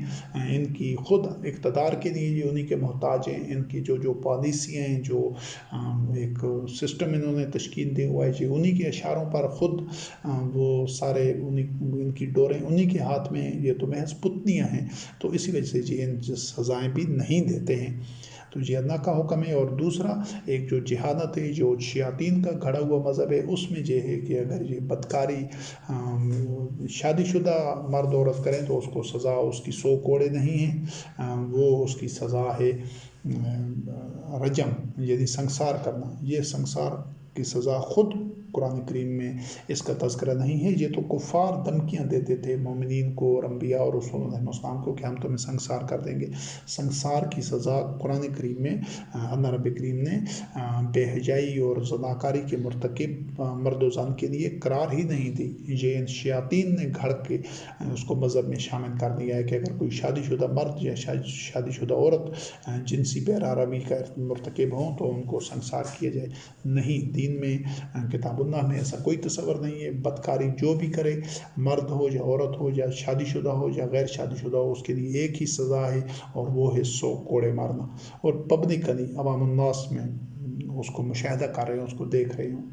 ان کی خود اقتدار کے لیے یہ انہی کے محتاج ہیں۔ ان کی جو پالیسیاں ہیں، جو ایک سسٹم انہوں نے تشکیل دیا ہوا ہے، یہ انہی کے اشاروں پر خود وہ سارے ان کی ڈوریں انہی کے ہاتھ میں ہیں، یہ تو محض پتلیاں ہیں۔ تو اسی وجہ سے یہ ان سزائیں بھی نہیں دیتے ہیں۔ تو یہ اللہ کا حکم ہے۔ اور دوسرا ایک جو جہالت ہے، جو شیاطین کا گھڑا ہوا مذہب ہے، اس میں یہ ہے کہ اگر یہ بدکاری شادی شدہ مرد عورت کریں تو اس کو سزا اس کی 100 کوڑے نہیں ہیں، وہ اس کی سزا ہے رجم، یعنی سنسار کرنا۔ یہ سنسار کی سزا خود قرآن کریم میں اس کا تذکرہ نہیں ہے۔ یہ تو کفار دھمکیاں دیتے تھے مومنین کو اور انبیاء اور رسول علیہ السلام کو کہ ہم تمہیں سنسار کر دیں گے۔ سنسار کی سزا قرآن کریم میں اللہ رب کریم نے بے حیائی اور زناکاری کے مرتکب مرد و زن کے لیے قرار ہی نہیں دی۔ یہ ان شیاطین نے گھڑ کے اس کو مذہب میں شامل کر دیا ہے کہ اگر کوئی شادی شدہ مرد یا شادی شدہ عورت جنسی پیراروی کا مرتکب ہوں تو ان کو سنسار کیا جائے۔ نہیں، دین میں کتاب اللہ میں ایسا کوئی تصور نہیں ہے۔ بدکاری جو بھی کرے، مرد ہو یا عورت ہو، یا شادی شدہ ہو یا غیر شادی شدہ ہو، اس کے لیے ایک ہی سزا ہے، اور وہ ہے 100 کوڑے مارنا۔ اور پبلکلی عوام الناس میں اس کو مشاہدہ کر رہے ہوں، اس کو دیکھ رہے ہوں۔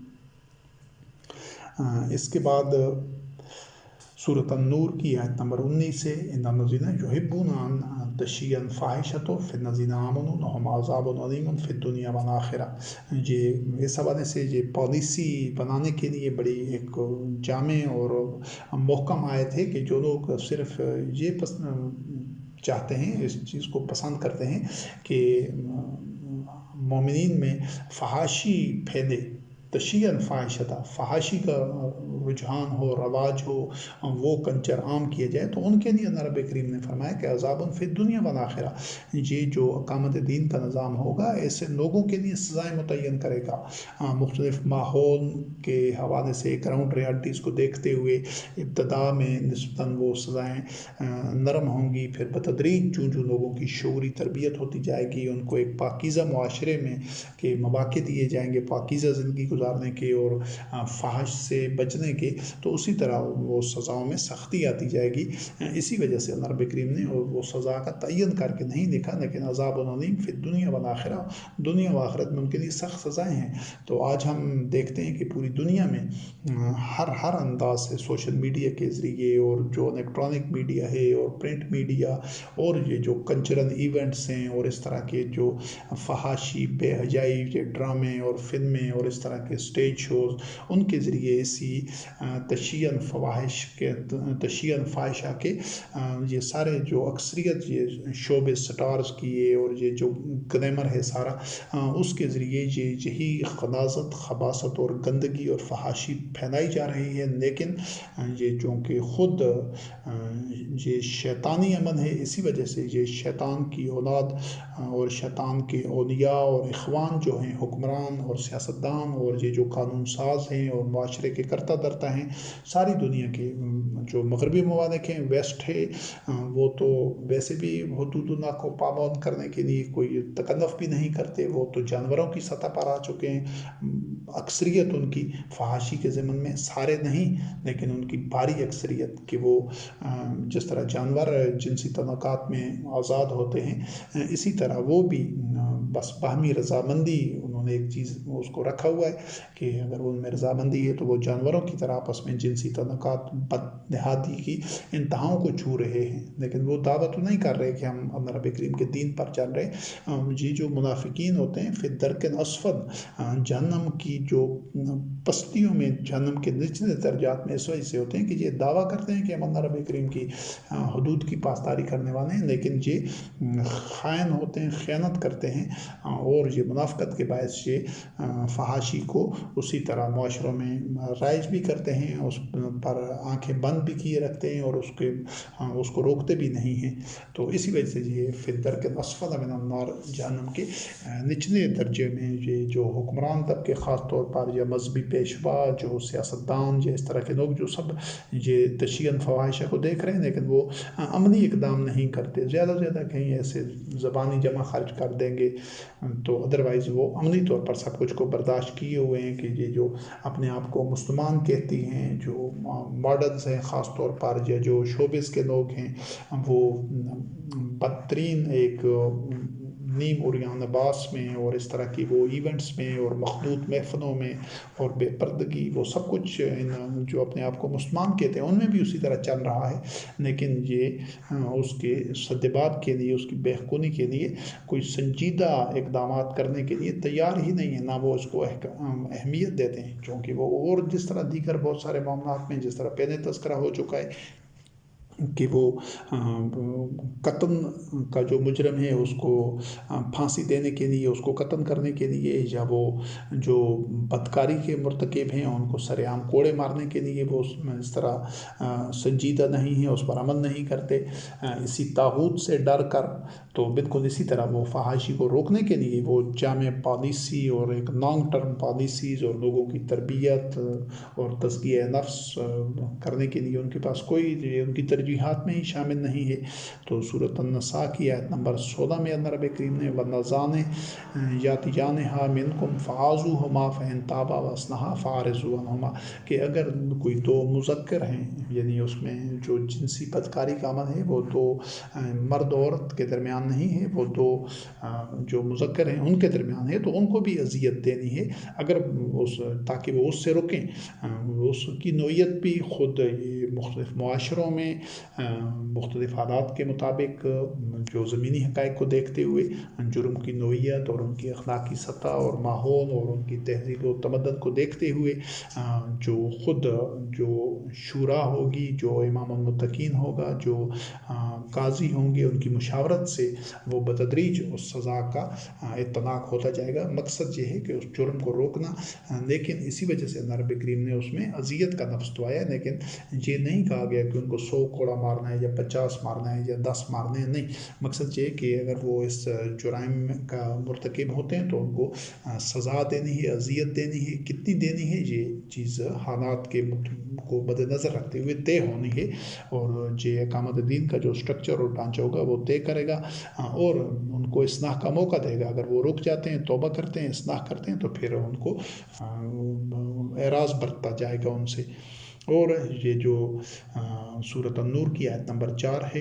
اس کے بعد سورۃ النور کی آیت نمبر 19 ہے، ان الذین یحبون ان تشیع الفاحشۃ فی الذین آمنوا لہم عذاب علیم فی الدنیا والآخرہ۔ یہ اس حوالے سے یہ پالیسی بنانے کے لیے بڑی ایک جامع اور محکم آیت ہے کہ جو لوگ صرف یہ چاہتے ہیں، اس چیز کو پسند کرتے ہیں کہ مومنین میں فحاشی پھیلے، تشیع الفاحشۃ، فحاشی کا رجحان ہو، رواج ہو، وہ کلچر عام کیا جائے، تو ان کے لیے اللہ رب کریم نے فرمایا کہ عذاب فی الدنیا والآخرہ، یہ جو اقامت دین کا نظام ہوگا ایسے لوگوں کے لیے سزائیں متعین کرے گا۔ مختلف ماحول کے حوالے سے گراؤنڈ ریالٹیز کو دیکھتے ہوئے ابتدا میں نسبتاً وہ سزائیں نرم ہوں گی، پھر بتدریج جو لوگوں کی شعوری تربیت ہوتی جائے گی، ان کو ایک پاکیزہ معاشرے میں کے مواقع دیے جائیں گے، پاکیزہ زندگی گزار گزارنے کے اور فحش سے بچنے کے، تو اسی طرح وہ سزاؤں میں سختی آتی جائے گی۔ اسی وجہ سے اللہ رب کریم نے وہ سزا کا تعین کر کے نہیں لکھا، لیکن عذاب علیم فی الدنیا والآخرہ، دنیا و آخرت میں ان کے لیے سخت سزائیں ہیں۔ تو آج ہم دیکھتے ہیں کہ پوری دنیا میں ہر انداز سے سوشل میڈیا کے ذریعے اور جو الیکٹرانک میڈیا ہے اور پرنٹ میڈیا اور یہ جو کلچرل ایونٹس ہیں اور اس طرح کے جو فحاشی بے حیائی کے ڈرامے اور فلمیں اور اس طرح کے اسٹیج شوز، ان کے ذریعے اسی تشیعاً فاحشہ کے یہ سارے جو اکثریت یہ شوبے سٹارز کیے اور یہ جو گلیمر ہے سارا، اس کے ذریعے یہی غلاظت، خباثت اور گندگی اور فحاشی پھیلائی جا رہی ہے۔ لیکن یہ چونکہ خود یہ شیطانی عمل ہے، اسی وجہ سے یہ شیطان کی اولاد اور شیطان کے اولیاء اور اخوان جو ہیں، حکمران اور سیاستدان اور یہ جو قانون ساز ہیں اور معاشرے کے کرتا دھرتا ہیں، ساری دنیا کے جو مغربی ممالک ہیں، ویسٹ ہے، وہ تو ویسے بھی حدود اللہ کو پابند کرنے کے لیے کوئی تکلف بھی نہیں کرتے، وہ تو جانوروں کی سطح پر آ چکے ہیں۔ اکثریت ان کی فحاشی کے ضمن میں، سارے نہیں لیکن ان کی بھاری اکثریت، کہ وہ جس طرح جانور جنسی تعلقات میں آزاد ہوتے ہیں، اسی طرح وہ بھی بس باہمی رضامندی، انہوں نے ایک چیز اس کو رکھا ہوا ہے کہ اگر ان میں رضامندی ہے تو وہ جانوروں کی طرح آپس میں جنسی تعلقات بدنہادی کی انتہاؤں کو چھو رہے ہیں، لیکن وہ دعوت نہیں کر رہے کہ ہم اللہ رب کریم کے دین پر چل رہے۔ یہ جو منافقین ہوتے ہیں فی الدرک الاسفل، جہنم کی جو پستیوں میں، جہنم کے نچلے درجات میں، اس وجہ سے ہوتے ہیں کہ یہ دعویٰ کرتے ہیں کہ ہم اللہ رب کریم کی حدود کی پاسداری کرنے والے ہیں، لیکن یہ خائن ہوتے ہیں، خیانت کرتے ہیں، اور یہ منافقت کے باعث یہ فحاشی کو اسی طرح معاشروں میں رائج بھی کرتے ہیں، اس پر آنکھیں بند بھی کیے رکھتے ہیں اور اس کو روکتے بھی نہیں ہیں۔ تو اسی وجہ سے یہ فی الدرک الاسفل من النار، جہنم کے نچلے درجے میں یہ جو حکمران طبقے، خاص طور پر یا مذہبی پیشوا، جو سیاستدان، یا اس طرح کے لوگ جو سب یہ تشیعاً فواحشہ کو دیکھ رہے ہیں، لیکن وہ عملی اقدام نہیں کرتے، زیادہ سے زیادہ کہیں ایسے زبانی جمع خرچ کر دیں گے، تو ادروائز وہ عملی طور پر سب کچھ کو برداشت کیے ہوئے ہیں کہ یہ جو اپنے آپ کو مسلمان کہتی ہیں، جو ماڈرنز ہیں خاص طور پر، یا جو شوبز کے لوگ ہیں، وہ بدترین ایک نیم عریان لباس میں اور اس طرح کی وہ ایونٹس میں اور مخلوط محفلوں میں اور بے پردگی، وہ سب کچھ جو اپنے آپ کو مسلمان کہتے ہیں ان میں بھی اسی طرح چل رہا ہے، لیکن یہ اس کے سدباب کے لیے، اس کی بہبودی کے لیے کوئی سنجیدہ اقدامات کرنے کے لیے تیار ہی نہیں ہے، نہ وہ اس کو اہمیت دیتے ہیں، کیونکہ وہ اور جس طرح دیگر بہت سارے معاملات میں، جس طرح پہلے تذکرہ ہو چکا ہے کہ وہ قتل کا جو مجرم ہے اس کو پھانسی دینے کے لیے، اس کو قتل کرنے کے لیے، یا وہ جو بدکاری کے مرتکب ہیں ان کو سر عام کوڑے مارنے کے لیے وہ اس طرح سنجیدہ نہیں ہے، اس پر عمل نہیں کرتے، اسی طاغوت سے ڈر کر۔ تو بالکل اسی طرح وہ فحاشی کو روکنے کے لیے وہ جامع پالیسی اور ایک لانگ ٹرم پالیسیز اور لوگوں کی تربیت اور تزکیہ نفس کرنے کے لیے ان کے پاس کوئی، ان کی ترجیحات میں ہی شامل نہیں ہے۔ تو سورۃ النساء کی آیت نمبر 16 میں اللہ رب کریم نے وَاللَّذَانِ یَأْتِیَانِہَا مِنکُم فَعَاذُوهُمَا فَإِن تَابَا وَأَصْلَحَا فَأَعْرِضُوا عَنْهُمَا، کہ اگر کوئی دو مذکر ہیں، یعنی اس میں جو جنسی بدکاری کا عمل ہے وہ دو مرد عورت کے درمیان نہیں ہے، وہ دو جو مذکر ہیں ان کے درمیان ہے، تو ان کو بھی اذیت دینی ہے، اگر تاکہ وہ اس سے رکیں۔ اس کی نوعیت بھی خود مختلف معاشروں میں مختلف حالات کے مطابق، جو زمینی حقائق کو دیکھتے ہوئے، جرم کی نوعیت اور ان کی اخلاقی سطح اور ماحول اور ان کی تہذیب و تمدن کو دیکھتے ہوئے، جو خود جو شورا ہوگی، جو امام المتقین ہوگا، جو قاضی ہوں گے، ان کی مشاورت سے وہ بتدریج اس سزا کا اطلاق ہوتا جائے گا۔ مقصد یہ ہے کہ اس جرم کو روکنا، لیکن اسی وجہ سے اللہ رب کریم نے اس میں اذیت کا لفظ تو آیا، لیکن یہ نہیں کہا گیا کہ ان کو 100 کوڑا مارنا ہے یا 50 مارنا ہے یا 10 مارنے ہیں، نہیں، مقصد یہ کہ اگر وہ اس جرائم کا مرتکب ہوتے ہیں تو ان کو سزا دینی ہے، اذیت دینی ہے، کتنی دینی ہے یہ چیز حالات کے کو مد نظر رکھتے ہوئے طے ہونی ہے، اور یہ اقامت دین کا جو سٹرکچر اور ڈھانچہ ہوگا وہ طے کرے گا۔ اور ان کو اصلاح کا موقع دے گا. اگر وہ رک جاتے ہیں، توبہ کرتے ہیں، اصلاح کرتے ہیں، تو پھر ان کو اعراض برتتا جائے گا ان سے. اور یہ جو سورۃ النور کی آیت نمبر 4 ہے،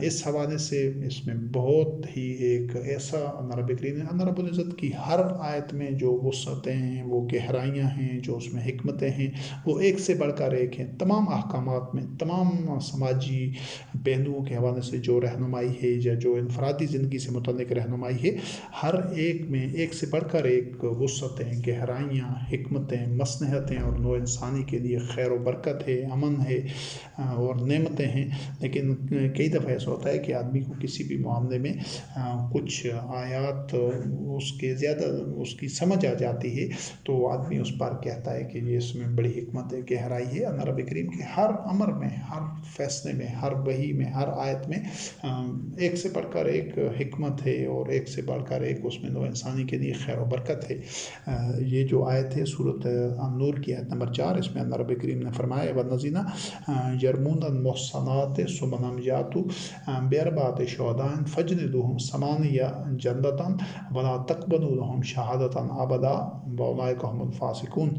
اس حوالے سے اس میں بہت ہی ایک ایسا اللہ رب العزت کی ہر آیت میں جو وسعتیں ہیں، وہ گہرائیاں ہیں، جو اس میں حکمتیں ہیں، وہ ایک سے بڑھ کر ایک ہیں. تمام احکامات میں، تمام سماجی پہلوؤں کے حوالے سے جو رہنمائی ہے یا جو انفرادی زندگی سے متعلق رہنمائی ہے، ہر ایک میں ایک سے بڑھ کر ایک وسعتیں، گہرائیاں، حکمتیں، مصلحتیں اور نوع انسانی کے لیے خیر و برکت ہے، امن ہے اور نعمتیں ہیں. لیکن کئی دفعہ ایسا ہوتا ہے کہ آدمی کو کسی بھی معاملے میں کچھ آیات اس کی سمجھ آ جاتی ہے، تو آدمی اس پر کہتا ہے کہ یہ اس میں بڑی حکمت ہے، گہرائی ہے. اللہ رب کریم کے ہر امر میں، ہر فیصلے میں، ہر وحی میں، ہر آیت میں ایک سے بڑھ کر ایک حکمت ہے اور ایک سے بڑھ کر ایک اس میں نوع انسانی کے لیے خیر و برکت ہے. یہ جو آیت ہے سورۃ النور کی آیت نمبر 4، اس میں اللہ رب کریم نے فرمایا وَالَّذِينَ يَرْمُونَ الْمُحْصَنَاتِ ثُمَّ لَمْ يَأْتُوا بِأَرْبَعَةِ شُهَدَاء فَاجْلِدُوهُمْ ثَمَانِيَ جَلْدَةً وَلَا تَقْبَلُوا لَهُمْ شَهَادَةً أَبَدًا وَأُولَٰئِكَ هُمُ الْفَاسِقُونَ.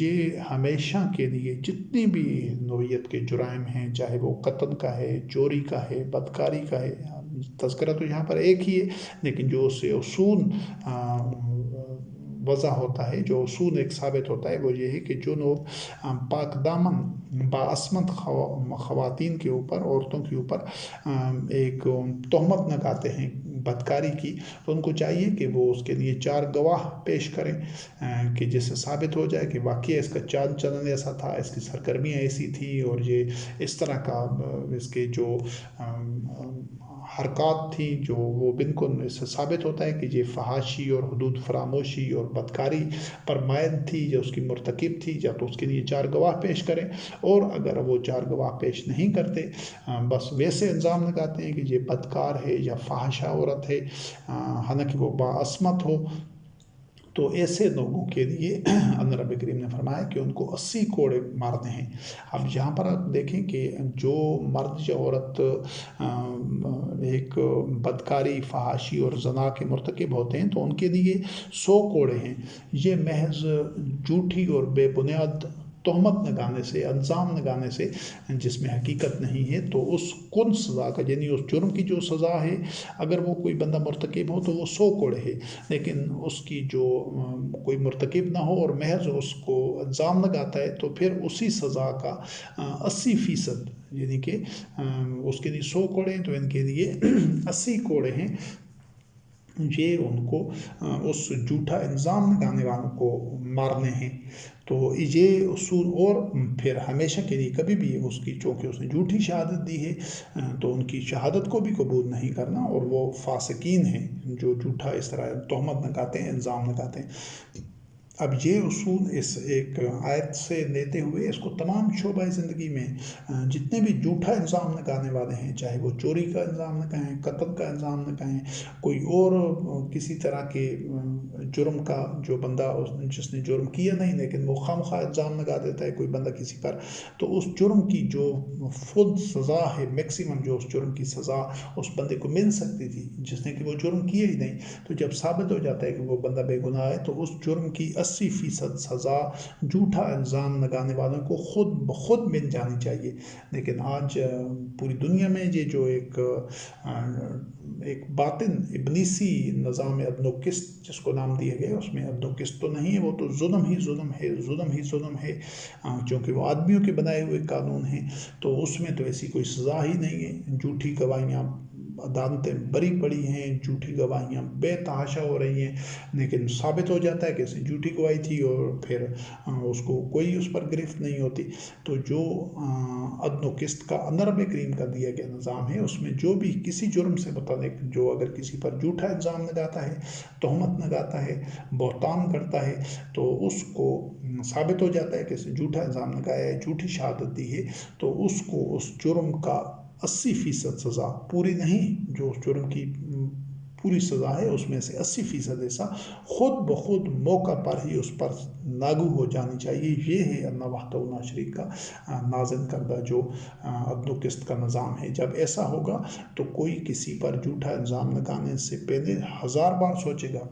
یہ ہمیشہ کے لیے جتنی بھی نوعیت کے جرائم ہیں، چاہے وہ قتل کا ہے، چوری کا ہے، بدکاری کا ہے، تذکرہ تو یہاں پر ایک ہی ہے، لیکن جو اس سے اصول وضع ہوتا ہے، جو اصول ایک ثابت ہوتا ہے، وہ یہ ہے کہ جو لوگ پاک دامن باعصمت خواتین کے اوپر، عورتوں کے اوپر ایک تہمت لگاتے ہیں بدکاری کی، تو ان کو چاہیے کہ وہ اس کے لیے 4 گواہ پیش کریں کہ جس سے ثابت ہو جائے کہ واقعی اس کا چال چلن ایسا تھا، اس کی سرگرمیاں ایسی تھی، اور یہ اس طرح کا اس کے جو حرکات تھیں، جو وہ بالکل اس سے ثابت ہوتا ہے کہ یہ فحاشی اور حدود فراموشی اور بدکاری پر مائل تھی، یا اس کی مرتکب تھی، یا تو اس کے لیے 4 گواہ پیش کریں. اور اگر وہ 4 گواہ پیش نہیں کرتے، بس ویسے الزام لگاتے ہیں کہ یہ بدکار ہے یا فحاشہ عورت ہے، حالانکہ وہ باعصمت ہو، تو ایسے لوگوں کے لیے اللہ رب کریم نے فرمایا کہ ان کو 80 کوڑے مارنے ہیں. اب یہاں پر آپ دیکھیں کہ جو مرد یا عورت ایک بدکاری، فحاشی اور زنا کے مرتکب ہوتے ہیں، تو ان کے لیے 100 کوڑے ہیں. یہ محض جھوٹی اور بے بنیاد تہمت لگانے سے، الزام لگانے سے، جس میں حقیقت نہیں ہے، تو اس کل سزا کا، یعنی اس جرم کی جو سزا ہے، اگر وہ کوئی بندہ مرتکب ہو تو وہ 100 کوڑے ہے. لیکن اس کی جو کوئی مرتکب نہ ہو اور محض اس کو الزام لگاتا ہے، تو پھر اسی سزا کا 80%، یعنی کہ اس کے لیے 100 کوڑے ہیں تو ان کے لیے 80 کوڑے ہیں. یہ ان کو اس جھوٹا الزام لگانے والوں کو مارنے ہیں. تو یہ اصول، اور پھر ہمیشہ کے لیے کبھی بھی اس کی، چونکہ اس نے جھوٹی شہادت دی ہے، تو ان کی شہادت کو بھی قبول نہیں کرنا، اور وہ فاسقین ہیں جو جھوٹا اس طرح تہمت لگاتے ہیں، الزام لگاتے ہیں. اب یہ اصول اس ایک آیت سے لیتے ہوئے اس کو تمام شعبۂ زندگی میں جتنے بھی جھوٹا الزام لگانے والے ہیں، چاہے وہ چوری کا الزام لگائیں، قتل کا الزام لگائیں، کوئی اور کسی طرح کے جرم کا، جو بندہ جس نے جرم کیا نہیں لیکن وہ خواہ الزام لگا دیتا ہے کوئی بندہ کسی پر، تو اس جرم کی جو فل سزا ہے، میکسیمم جو اس جرم کی سزا اس بندے کو مل سکتی تھی، جس نے کہ وہ جرم کیا ہی نہیں، تو جب ثابت ہو جاتا ہے کہ وہ بندہ بے گناہ ہے، تو اس جرم کی 80% سزا جھوٹا الزام لگانے والوں کو خود بخود مل جانی چاہیے. لیکن آج پوری دنیا میں یہ جو ایک باطن ابلیسی نظام عدل و قسط جس کو نام دیا گیا، اس میں عدل و قسط تو نہیں ہے، وہ تو ظلم ہی ظلم ہے، ظلم ہی ظلم ہے، چونکہ وہ آدمیوں کے بنائے ہوئے قانون ہیں، تو اس میں تو ایسی کوئی سزا ہی نہیں ہے. جھوٹی گواہیاں، عدالتیں بری پڑی ہیں، جھوٹی گواہیاں بے تحاشا ہو رہی ہیں، لیکن ثابت ہو جاتا ہے کہ اس نے جھوٹی گواہی تھی، اور پھر اس کو کوئی اس پر گرفت نہیں ہوتی. تو جو عدل و قسط کا اللہ رب کریم کا دیا گیا نظام ہے، اس میں جو بھی کسی جرم سے متعلق، جو اگر کسی پر جھوٹا الزام لگاتا ہے، تہمت لگاتا ہے، بہتان کرتا ہے، تو اس کو ثابت ہو جاتا ہے کہ اس نے جھوٹا الزام لگایا ہے، جھوٹی شہادت دی ہے، تو اس کو اس جرم کا 80% سزا، پوری نہیں، جو اس جرم کی پوری سزا ہے اس میں سے 80% حصہ خود بخود موقع پر ہی اس پر لاگو ہو جانی چاہیے۔ یہ ہے اللہ وحدہ لا شریک کا نازل کردہ جو عدل و قسط کا نظام ہے۔ جب ایسا ہوگا تو کوئی کسی پر جھوٹا الزام لگانے سے پہلے 1000 بار سوچے گا،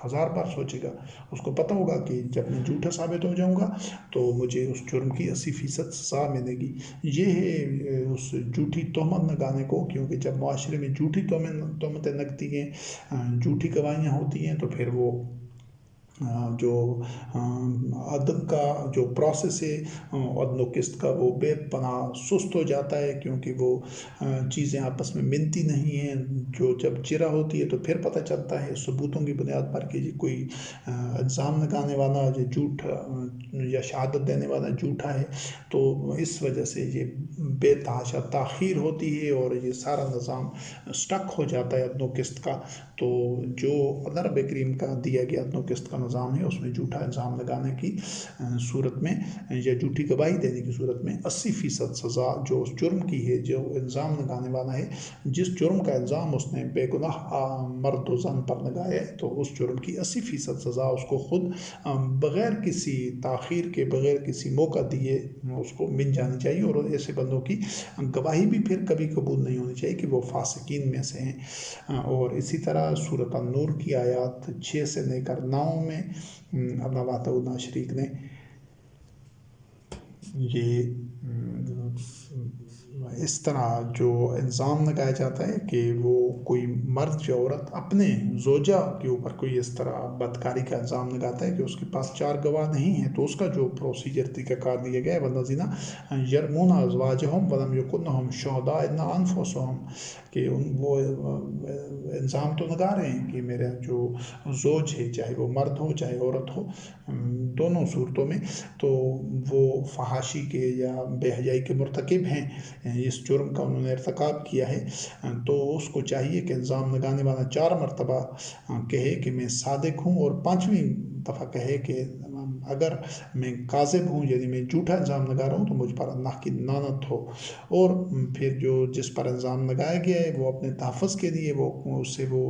1000 بار سوچے گا۔ اس کو پتہ ہوگا کہ جب میں جھوٹا ثابت ہو جاؤں گا تو مجھے اس جرم کی 80% سزا ملے گی۔ یہ ہے اس جھوٹی تہمت لگانے کو، کیونکہ جب معاشرے میں جھوٹی تہمتیں لگتی ہیں، جھوٹی گواہیاں ہوتی ہیں، تو پھر وہ جو عدل کا جو پروسیس ہے عدل و قسط کا، وہ بے پناہ سست ہو جاتا ہے، کیونکہ وہ چیزیں آپس میں ملتی نہیں ہیں۔ جو جب چرا ہوتی ہے تو پھر پتہ چلتا ہے ثبوتوں کی بنیاد پر کہ کوئی الزام لگانے والا جو جھوٹ یا شہادت دینے والا جھوٹا ہے، تو اس وجہ سے یہ بے تحاشا تاخیر ہوتی ہے اور یہ سارا نظام سٹک ہو جاتا ہے عدل و قسط کا۔ تو جو اللہ رب کریم کا دیا گیا عدل و قسط کا نظام ہے، اس میں جھوٹا الزام لگانے کی صورت میں یا جھوٹی گواہی دینے کی صورت میں 80% سزا جو اس جرم کی ہے، جو الزام لگانے والا ہے، جس جرم کا الزام اس نے بے گناہ مرد و زن پر لگایا ہے، تو اس جرم کی 80% سزا اس کو خود بغیر کسی تاخیر کے، بغیر کسی موقع دیے اس کو مل جانی چاہیے۔ اور ایسے بندوں کی گواہی بھی پھر کبھی قبول نہیں ہونی چاہیے کہ وہ فاسقین میں سے ہیں۔ اور اسی طرح سورۃ النور کی آیات 6 سے لے کر 9 میں اللہ وحدہ لا شریک نے یہ اس طرح جو الزام لگایا جاتا ہے کہ وہ کوئی مرد یا عورت اپنے زوجہ کے اوپر کوئی اس طرح بدکاری کا الزام لگاتا ہے کہ اس کے پاس 4 گواہ نہیں ہیں، تو اس کا جو پروسیجر طریقہ کار دیا گیا ہے، والذین یرمون ازواجہم ولم یکن لہم شہداء الا انفسہم، کہ وہ الزام تو لگا رہے ہیں کہ میرا جو زوج ہے، چاہے وہ مرد ہو چاہے عورت ہو، دونوں صورتوں میں تو وہ فحاشی کے یا بے حیائی کے مرتکب ہیں، اس جرم کا انہوں نے ارتکاب کیا ہے، تو اس کو چاہیے کہ الزام لگانے والا 4 مرتبہ کہے کہ میں صادق ہوں، اور 5ویں دفعہ کہے کہ اگر میں کاذب ہوں، یعنی میں جھوٹا الزام لگا رہا ہوں، تو مجھ پر اللہ کی لعنت ہو۔ اور پھر جو جس پر الزام لگایا گیا ہے وہ اپنے تحفظ کے لیے اس سے وہ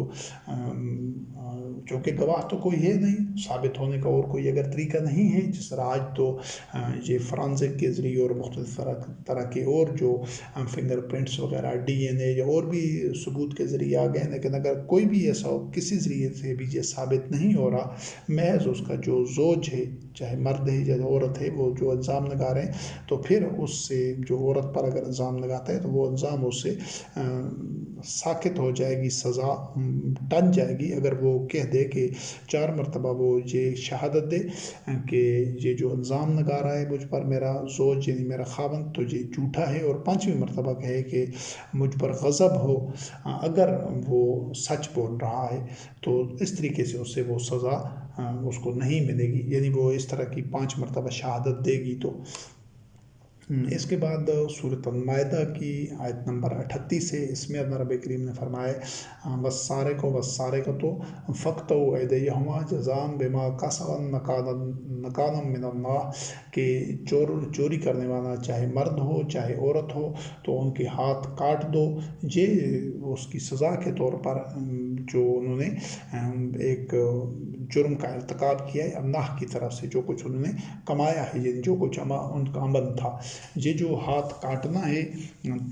چونکہ گواہ تو کوئی ہے نہیں، ثابت ہونے کا اور کوئی اگر طریقہ نہیں ہے، جس طرح آج تو یہ فرانزک کے ذریعے اور مختلف طرح کے اور جو فنگر پرنٹس وغیرہ، ڈی این اے یا اور بھی ثبوت کے ذریعے آ گئے، لیکن اگر کوئی بھی ایسا ہو، کسی ذریعے سے بھی یہ ثابت نہیں ہو رہا، محض اس کا جو زوج ہے، چاہے مرد ہے یا عورت ہے، وہ جو الزام لگا رہے ہیں، تو پھر اس سے جو عورت پر اگر الزام لگاتا ہے تو وہ الزام اس سے ساقط ہو جائے گی، سزا ٹن جائے گی۔ اگر وہ کہہ دے کہ 4 مرتبہ وہ یہ شہادت دے کہ یہ جو الزام لگا رہا ہے مجھ پر میرا زوج یعنی میرا خاوند، تو یہ جھوٹا ہے، اور 5ویں مرتبہ کہے کہ مجھ پر غضب ہو اگر وہ سچ بول رہا ہے، تو اس طریقے سے اس سے وہ سزا اس کو نہیں ملے گی، یعنی وہ اس طرح کی 5 مرتبہ شہادت دے گی۔ تو اس کے بعد سورۃ المائدہ کی آیت نمبر 38 ہے، اس میں اللہ رب کریم نے فرمایا والسارق والسارقۃ فاقطعوا ایدیہما جزاء بما کسبا نکالا من اللہ، کہ چوری کرنے والا چاہے مرد ہو چاہے عورت ہو تو ان کے ہاتھ کاٹ دو، یہ اس کی سزا کے طور پر جو انہوں نے ایک جرم کا ارتکاب کیا ہے اللہ کی طرف سے، جو کچھ انہوں نے کمایا ہے، یعنی جو کچھ ان کا عمل تھا، یہ جو ہاتھ کاٹنا ہے،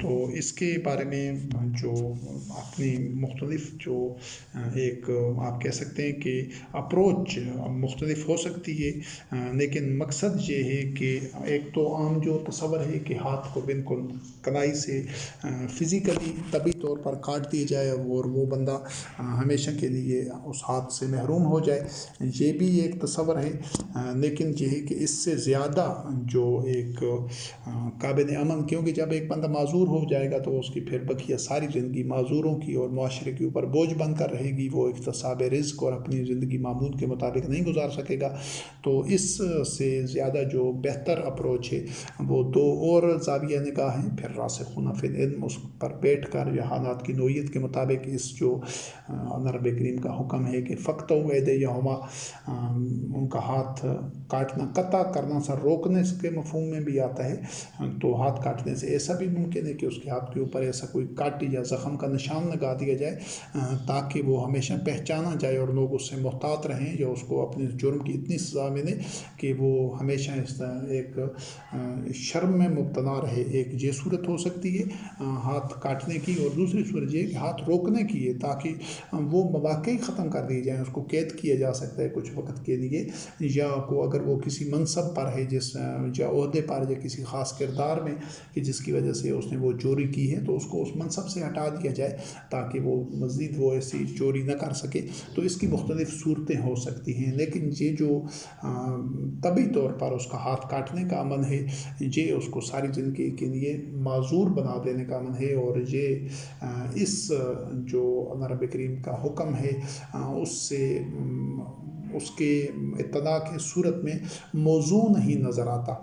تو اس کے بارے میں جو اپنی مختلف جو ایک آپ کہہ سکتے ہیں کہ اپروچ مختلف ہو سکتی ہے، لیکن مقصد یہ ہے کہ ایک تو عام جو تصور ہے کہ ہاتھ کو بالکل کلائی سے فزیکلی طبی طور پر کاٹ دیا جائے اور وہ بندہ ہمیشہ کے لیے اس ہاتھ سے محروم ہو جائے، یہ بھی ایک تصور ہے، لیکن یہ ہے کہ اس سے زیادہ جو ایک قابل عمل، کیونکہ جب ایک بندہ معذور ہو جائے گا تو اس کی پھر بقیہ ساری زندگی معذوروں کی اور معاشرے کے اوپر بوجھ بن کر رہے گی، وہ اکتساب رزق اور اپنی زندگی معمول کے مطابق نہیں گزار سکے گا۔ تو اس سے زیادہ جو بہتر اپروچ ہے وہ 2 اور زاویہ نگاہ ہیں، پھر راسخون فی العلم اس پر بیٹھ کر یا حالات کی نوعیت کے مطابق اس جو اللہ رب کریم کا حکم ہے کہ فقط ایدیہما، ان کا ہاتھ کاٹنا، قطع کرنا، سر روکنے کے مفہوم میں بھی آتا ہے۔ تو ہاتھ کاٹنے سے ایسا بھی ممکن ہے کہ اس کے ہاتھ کے اوپر ایسا کوئی کاٹی یا زخم کا نشان لگا دیا جائے تاکہ وہ ہمیشہ پہچانا جائے اور لوگ اس سے محتاط رہیں، یا اس کو اپنے جرم کی اتنی سزا ملے کہ وہ ہمیشہ اس ایک شرم میں مبتلا رہے۔ ایک یہ صورت ہو سکتی ہے ہاتھ کاٹنے کی، اور دوسری صورت یہ کہ ہاتھ روکنے کی ہے تاکہ وہ مواقع ختم کر دیے جائیں، اس کو قید کیا جا سکتا ہے کچھ وقت کے لیے، یا کو اگر وہ کسی منصب پر ہے جس یا عہدے پر یا کسی خاص کردار میں کہ جس کی وجہ سے اس نے وہ چوری کی ہے، تو اس کو اس منصب سے ہٹا دیا جائے تاکہ وہ مزید وہ ایسی چوری نہ کر سکے۔ تو اس کی مختلف صورتیں ہو سکتی ہیں، لیکن یہ جو طبی طور پر اس کا ہاتھ کاٹنے کا عمل ہے، یہ اس کو ساری زندگی کے لیے معذور بنا دینے کا عمل ہے، اور یہ اس جو اللہ رب کریم کا حکم ہے اس سے اس کے ابتدا کی صورت میں موضوع نہیں نظر آتا۔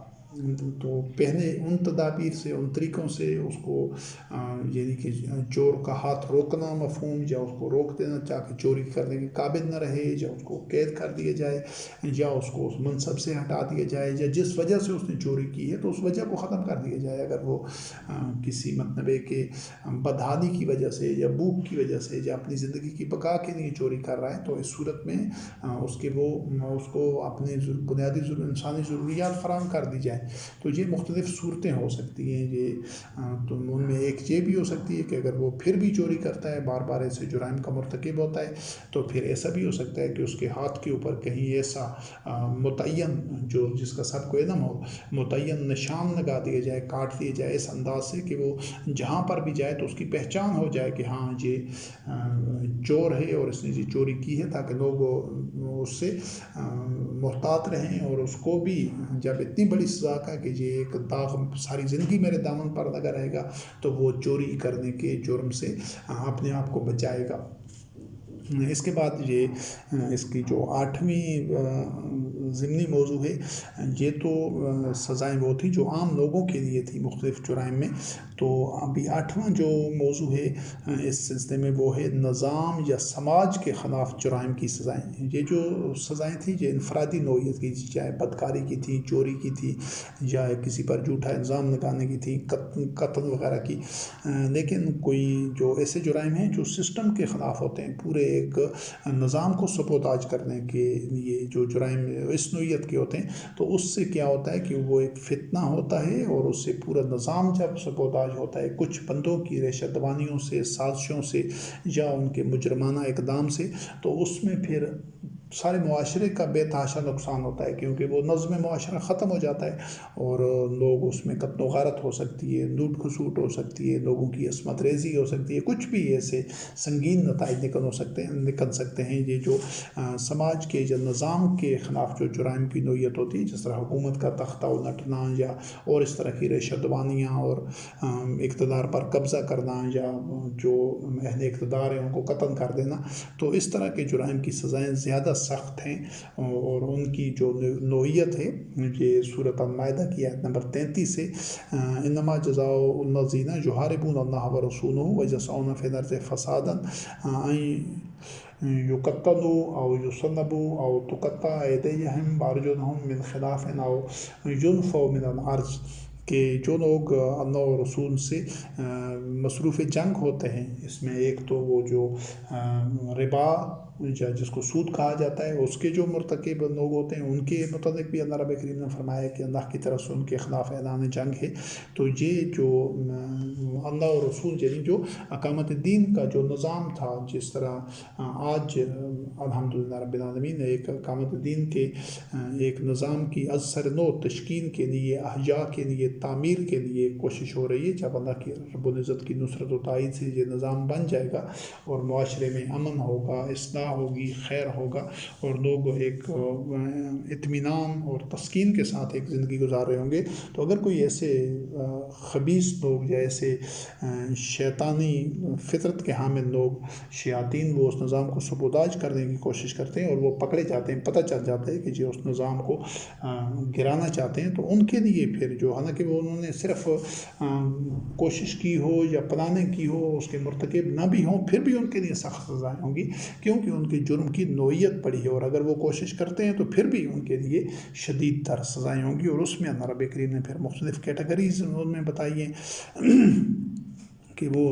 تو پہلے ان تدابیر سے، ان طریقوں سے اس کو یعنی کہ چور کا ہاتھ روکنا مفہوم، یا اس کو روک دینا تاکہ چوری کرنے کے قابل نہ رہے، یا اس کو قید کر دیا جائے، یا اس کو اس منصب سے ہٹا دیا جائے، یا جس وجہ سے اس نے چوری کی ہے تو اس وجہ کو ختم کر دیا جائے۔ اگر وہ کسی مطلب کہ بدحالی کی وجہ سے یا بھوک کی وجہ سے یا اپنی زندگی کی بقا کے لیے چوری کر رہا ہے، تو اس صورت میں اس کو اپنے بنیادی انسانی ضروریات فراہم کر دی جائے۔ تو یہ مختلف صورتیں ہو سکتی ہیں۔ تو ان میں ایک یہ بھی ہو سکتی ہے کہ اگر وہ پھر بھی چوری کرتا ہے، بار بار ایسے جرائم کا مرتکب ہوتا ہے، تو پھر ایسا بھی ہو سکتا ہے کہ اس کے ہاتھ کے اوپر کہیں ایسا متعین، جو جس کا سب کو علم ہو، متعین نشان لگا دیا جائے، کاٹ دیا جائے اس انداز سے کہ وہ جہاں پر بھی جائے تو اس کی پہچان ہو جائے کہ ہاں یہ چور ہے اور اس نے یہ چوری کی ہے، تاکہ لوگ اس سے محتاط رہیں، اور اس کو بھی جب اتنی بڑی سزا کا کہ یہ ایک داغ ساری زندگی میرے دامن پر لگا رہے گا، تو وہ چوری کرنے کے جرم سے اپنے آپ کو بچائے گا۔ اس کے بعد یہ اس کی جو 8ویں ضمنی موضوع ہے، یہ تو سزائیں وہ تھیں جو عام لوگوں کے لیے تھی مختلف جرائم میں۔ تو ابھی 8واں جو موضوع ہے اس سلسلے میں وہ ہے نظام یا سماج کے خلاف جرائم کی سزائیں۔ یہ جو سزائیں تھیں یہ انفرادی نوعیت کی تھی، چاہے بدکاری کی تھی، چوری کی تھی، یا کسی پر جھوٹا الزام لگانے کی تھی، قتل وغیرہ کی۔ لیکن کوئی جو ایسے جرائم ہیں جو سسٹم کے خلاف ہوتے ہیں، پورے ایک نظام کو سبوتاج کرنے کے لیے جو جرائم اس نوعیت کے ہوتے ہیں، تو اس سے کیا ہوتا ہے کہ وہ ایک فتنہ ہوتا ہے، اور اس سے پورا نظام جب سبوتاج ہوتا ہے کچھ بندوں کی ریشہ دوانیوں سے، سازشوں سے، یا ان کے مجرمانہ اقدام سے، تو اس میں پھر سارے معاشرے کا بے تحاشا نقصان ہوتا ہے، کیونکہ وہ نظم معاشرہ ختم ہو جاتا ہے، اور لوگ اس میں قتل و غارت ہو سکتی ہے، لوٹ کھسوٹ ہو سکتی ہے، لوگوں کی عصمت ریزی ہو سکتی ہے، کچھ بھی ایسے سنگین نتائج نکل سکتے ہیں۔ یہ جو سماج کے یا نظام کے خلاف جو جرائم کی نوعیت ہوتی ہے، جس طرح حکومت کا تختہ الٹنا، یا اور اس طرح کی ریشہ دوانیاں، اور اقتدار پر قبضہ کرنا، یا جو اہل اقتدار ہیں ان کو قتل کر دینا، تو اس طرح کے جرائم کی سزائیں زیادہ سخت ہیں، اور ان کی جو نوعیت ہے یہ سورۃ المائدہ کی آیت نمبر 33 سے انما جزاء الذین یحاربون اللہ ورسولہ ویسعون فی الارض فسادا ان یقتلوا او یصلبوا او تقطع ایدیہم وارجلہم من خلاف او ینفوا من الارض، کہ جو لوگ اللہ و رسول سے مصروف جنگ ہوتے ہیں، اس میں ایک تو وہ جو ربا جس کو سود کہا جاتا ہے اس کے جو مرتکب لوگ ہوتے ہیں، ان کے متعلق بھی اللہ رب کریم نے فرمایا کہ اللہ کی طرف سے ان کے خلاف اعلان جنگ ہے۔ تو یہ جو اللہ اور رسول یعنی جو اقامت دین کا جو نظام تھا، جس طرح آج الحمدللہ رب العالمین نے ایک اقامت دین کے ایک نظام کی از سر نو تشکیل کے لیے، احیاء کے لیے، تعمیر کے لیے کوشش ہو رہی ہے۔ جب اللہ کی رب العزت کی نصرت و تائید سے یہ نظام بن جائے گا اور معاشرے میں امن ہوگا، اصلاح فلاح ہوگی، خیر ہوگا، اور لوگ ایک اطمینان اور تسکین کے ساتھ ایک زندگی گزار رہے ہوں گے۔ تو اگر کوئی ایسے خبیث لوگ یا ایسے شیطانی فطرت کے حامل لوگ شیاطین وہ اس نظام کو سبوداج کرنے کی کوشش کرتے ہیں اور وہ پکڑے جاتے ہیں، پتہ چل جاتا ہے کہ جو اس نظام کو گرانا چاہتے ہیں، تو ان کے لیے پھر جو حالانکہ وہ انہوں نے صرف کوشش کی ہو یا پلاننگ کی ہو، اس کے مرتکب نہ بھی ہوں، پھر بھی ان کے لیے سخت سزائیں ہوں گی، کیونکہ ان کے جرم کی نوعیت پڑی ہے، اور اگر وہ کوشش کرتے ہیں تو پھر بھی ان کے لیے شدید تر سزائیں ہوں گی۔ اور اس میں اللہ رب کریم نے پھر مختلف کیٹیگریز ان میں بتائی ہیں کہ وہ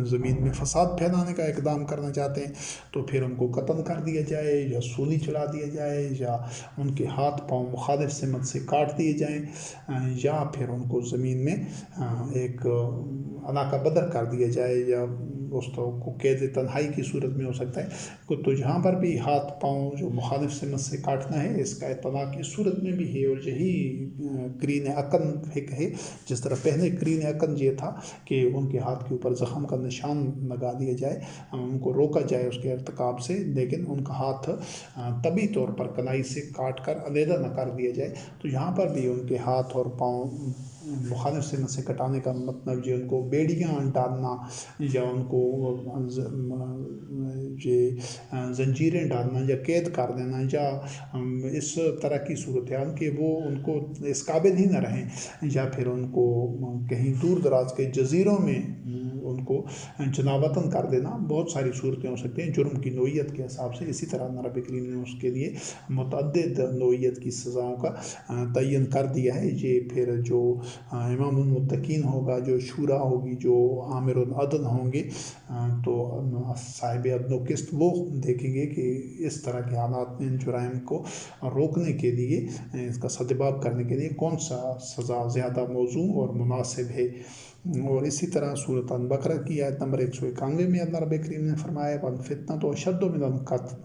زمین میں فساد پھیلانے کا اقدام کرنا چاہتے ہیں تو پھر ان کو قتل کر دیا جائے یا سولی چلا دیا جائے، یا ان کے ہاتھ پاؤں مخالف سمت سے کاٹ دیے جائیں، یا پھر ان کو زمین میں ایک علاقہ بدر کر دیا جائے، یا اس کو قید تنہائی کی صورت میں ہو سکتا ہے۔ تو جہاں پر بھی ہاتھ پاؤں جو مخالف سمت سے کاٹنا ہے، اس کا اطلاق اس صورت میں بھی ہے، اور یہی قرین عقن ہے۔ جس طرح پہلے قرین عقن یہ تھا کہ ان کے ہاتھ کے اوپر زخم کا نشان لگا دیا جائے، ان کو روکا جائے اس کے ارتکاب سے، لیکن ان کا ہاتھ طبی طور پر کلائی سے کاٹ کر علیحدہ نہ کر دیا جائے۔ تو یہاں پر بھی ان کے ہاتھ اور پاؤں مخالف سمت سے کٹانے کا مطلب جو ان کو بیڑیاں ڈالنا یا ان کو زنجیریں ڈالنا یا قید کر دینا، یا اس طرح کی صورتحال کہ وہ ان کو اس قابل ہی نہ رہیں، یا پھر ان کو کہیں دور دراز کے جزیروں میں ان کو جناوطن کر دینا، بہت ساری صورتیں ہو سکتی ہیں جرم کی نوعیت کے حساب سے۔ اسی طرح نبی کریم نے اس کے لیے متعدد نوعیت کی سزاؤں کا تعین کر دیا ہے۔ یہ پھر جو امام المتقین ہوگا، جو شورا ہوگی، جو عامر العدل ہوں گے، تو صاحب عدل و قسط وہ دیکھیں گے کہ اس طرح کے حالات میں ان جرائم کو روکنے کے لیے، اس کا سدباب کرنے کے لیے کون سا سزا زیادہ موزوں اور مناسب ہے۔ اور اسی طرح سورۃ البقرہ کی آیت نمبر 191 میں اللہ رب کریم نے فرمایا وَالْفِتْنَةُ أَشَدُّ مِنَ الْقَتْلِ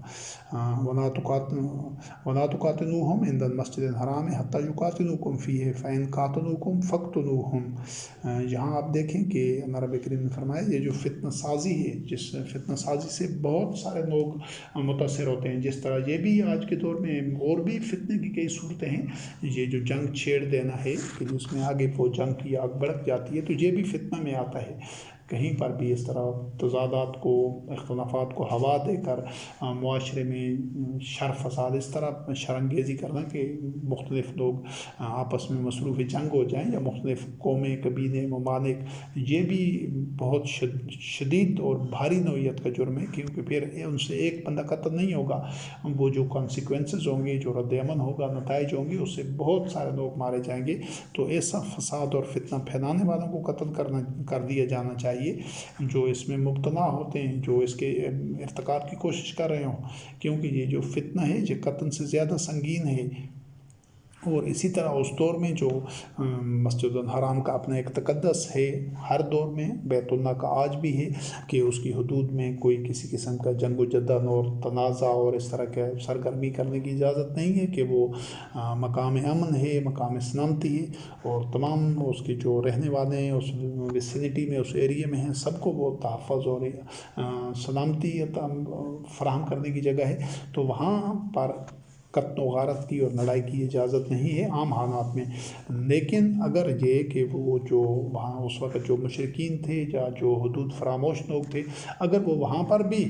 وَلَا تُقَاتِلُوهُمْ عِنْدَ الْمَسْجِدِ الْحَرَامِ حَتَّى يُقَاتِلُوكُمْ فِيهِ فَإِنْ قَاتَلُوكُمْ فَاقْتُلُوهُمْ۔ یہاں آپ دیکھیں کہ اللہ رب کریم نے فرمایا یہ جو فتنہ سازی ہے، جس فتنہ سازی سے بہت سارے لوگ متاثر ہوتے ہیں، جس طرح یہ بھی آج کے دور میں اور بھی فتنے کی کئی صورتیں ہیں، یہ جو جنگ چھیڑ دینا ہے کہ جس میں آگے وہ جنگ کی آگ بڑک جاتی ہے، تو یہ بھی فتنہ میں آتا ہے۔ کہیں پر بھی اس طرح تضادات کو، اختلافات کو ہوا دے کر معاشرے میں شر فساد، اس طرح شرانگیزی کرنا کہ مختلف لوگ آپس میں مصروف جنگ ہو جائیں، یا مختلف قومیں، قبیلے، ممالک، یہ بھی بہت شدید اور بھاری نوعیت کا جرم ہے، کیونکہ پھر ان سے ایک بندہ قتل نہیں ہوگا، وہ جو کانسیکوینسز ہوں گے، جو رد عمل ہوگا، نتائج ہوں گے، اس سے بہت سارے لوگ مارے جائیں گے۔ تو ایسا فساد اور فتنہ پھیلانے والوں کو قتل کر دیا جانا چاہیے، جو اس میں مبتلا ہوتے ہیں، جو اس کے ارتکاب کی کوشش کر رہے ہوں، کیونکہ یہ جو فتنہ ہے یہ قتل سے زیادہ سنگین ہے۔ اور اسی طرح اس دور میں جو مسجد الحرام کا اپنا ایک تقدس ہے، ہر دور میں بیت اللہ کا آج بھی ہے کہ اس کی حدود میں کوئی کسی قسم کا جنگ و جدل اور تنازع اور اس طرح کے سرگرمی کرنے کی اجازت نہیں ہے، کہ وہ مقام امن ہے، مقام سلامتی ہے، اور تمام اس کے جو رہنے والے ہیں اس ویسینٹی میں، اس ایریے میں ہیں، سب کو وہ تحفظ اور سلامتی فراہم کرنے کی جگہ ہے۔ تو وہاں پر قتل و غارت کی اور لڑائی کی اجازت نہیں ہے عام حالات میں۔ لیکن اگر یہ کہ وہ جو وہاں اس وقت جو مشرکین تھے یا جو حدود فراموش لوگ تھے، اگر وہ وہاں پر بھی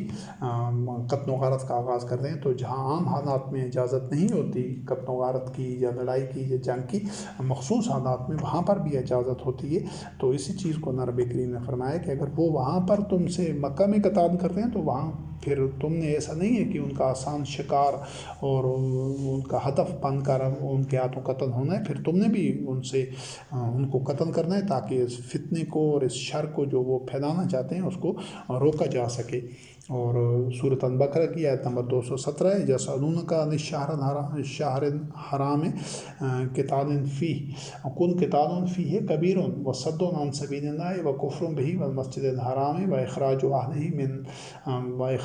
قتل و غارت کا آغاز کر دیں، تو جہاں عام حالات میں اجازت نہیں ہوتی قتل و غارت کی یا لڑائی کی یا جنگ کی، مخصوص حالات میں وہاں پر بھی اجازت ہوتی ہے۔ تو اسی چیز کو نبی کریم نے فرمایا کہ اگر وہ وہاں پر تم سے مکہ میں قتال کرتے ہیں، تو وہاں پھر تم نے ایسا نہیں ہے کہ ان کا آسان شکار اور ان کا ہدف بن کر ان کے ہاتھوں قتل ہونا ہے، پھر تم نے بھی ان کو قتل کرنا ہے، تاکہ اس فتنے کو اور اس شر کو جو وہ پھیلانا چاہتے ہیں اس کو روکا جا سکے۔ اور سورۃ البقرہ کی آیت نمبر 217 ہے یسألونک عن الشہر الحرام قتال فیہ قل قتال فیہ کبیر وصد عن سبیل اللہ وکفر بہ والمسجد الحرام واخراج اہلہ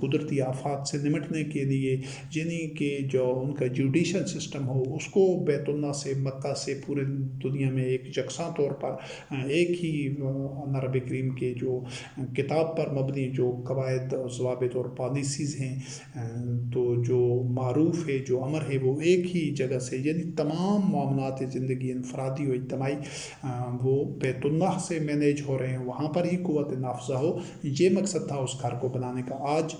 قدرتی آفات سے نمٹنے کے لیے یعنی کہ جو ان کا جوڈیشل سسٹم ہو اس کو بیت اللہ سے، مکہ سے پورے دنیا میں ایک یکساں طور پر ایک ہی نبی کریم کے جو کتاب پر مبنی جو قواعد اور ضوابط اور پالیسیز ہیں تو جو معروف ہے، جو امر ہے وہ ایک ہی جگہ سے، یعنی تمام معاملات زندگی انفرادی و اجتماعی وہ بیت اللہ سے مینیج ہو رہے ہیں، وہاں پر ہی قوت نافذہ ہو۔ یہ مقصد تھا اس گھر کو بنانے کا۔ آج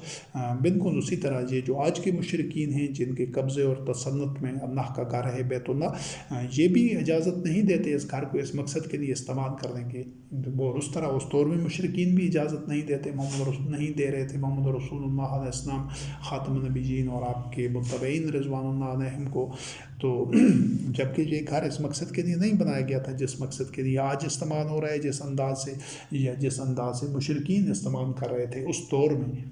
بالکل اسی طرح یہ جو آج کے مشرکین ہیں جن کے قبضے اور تسلط میں اللہ کا گھر ہے بیت اللہ، یہ بھی اجازت نہیں دیتے اس گھر کو اس مقصد کے لیے استعمال کرنے کے۔ وہ اس طرح اس دور میں مشرکین بھی اجازت نہیں دیتے، نہیں دے رہے تھے محمد رسول اللہ علیہ السلام خاتم النبیین اور آپ کے متبعین رضوان اللہ علیہم کو۔ تو جبکہ یہ گھر اس مقصد کے لیے نہیں بنایا گیا تھا جس مقصد کے لیے آج استعمال ہو رہا ہے، جس انداز سے یا جس انداز سے مشرکین استعمال کر رہے تھے اس دور میں۔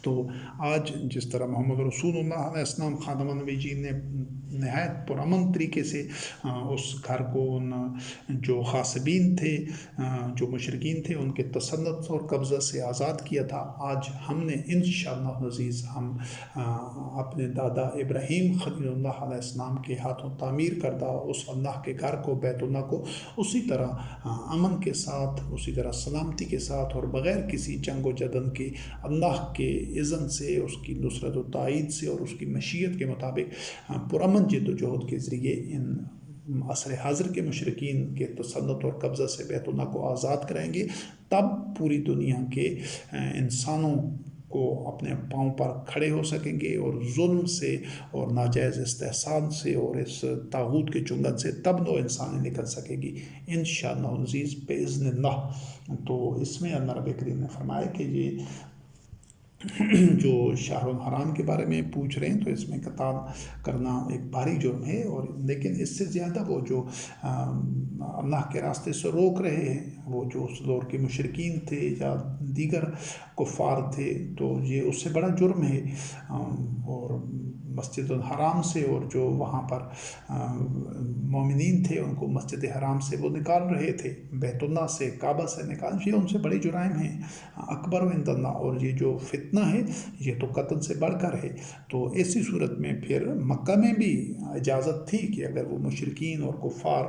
تو آج جس طرح محمد رسول اللہ علیہ السلام خاتم النبیین نے نہایت پرامن طریقے سے اس گھر کو ان جو غاصبین تھے، جو مشرکین تھے، ان کے تسلط اور قبضہ سے آزاد کیا تھا، آج ہم نے انشاءاللہ العزیز ہم اپنے دادا ابراہیم خلیل اللہ علیہ السلام کے ہاتھوں تعمیر کردہ اس اللہ کے گھر کو، بیت اللہ کو، اسی طرح امن کے ساتھ، اسی طرح سلامتی کے ساتھ اور بغیر کسی جنگ و جدل کے، اللہ کے اذن سے، اس کی نصرت و تائید سے اور اس کی مشیت کے مطابق پرامن جد و جہد کے ذریعے ان عصر حاضر کے مشرکین کے تسلط اور قبضہ سے بیت اللہ کو آزاد کریں گے۔ تب پوری دنیا کے انسانوں کو اپنے پاؤں پر کھڑے ہو سکیں گے اور ظلم سے اور ناجائز استحصال سے اور اس طاغوت کے چنگل سے تب نو انسانی نکل سکے گی انشاءاللہ العزیز باذن اللہ۔ تو اس میں اللہ رب کریم نے فرمایا کہ یہ جو شہر الحرام کے بارے میں پوچھ رہے ہیں تو اس میں قتال کرنا ایک بھاری جرم ہے، اور لیکن اس سے زیادہ وہ جو اللہ کے راستے سے روک رہے ہیں، وہ جو اس دور کے مشرکین تھے یا دیگر کفار تھے، تو یہ اس سے بڑا جرم ہے۔ اور مسجد الحرام سے اور جو وہاں پر مومنین تھے ان کو مسجد حرام سے وہ نکال رہے تھے، بیت اللہ سے، کعبہ سے نکال، یہ ان سے بڑے جرائم ہیں اکبر عند اللہ، اور یہ جو فتنہ ہے یہ تو قتل سے بڑھ کر ہے۔ تو ایسی صورت میں پھر مکہ میں بھی اجازت تھی کہ اگر وہ مشرکین اور کفار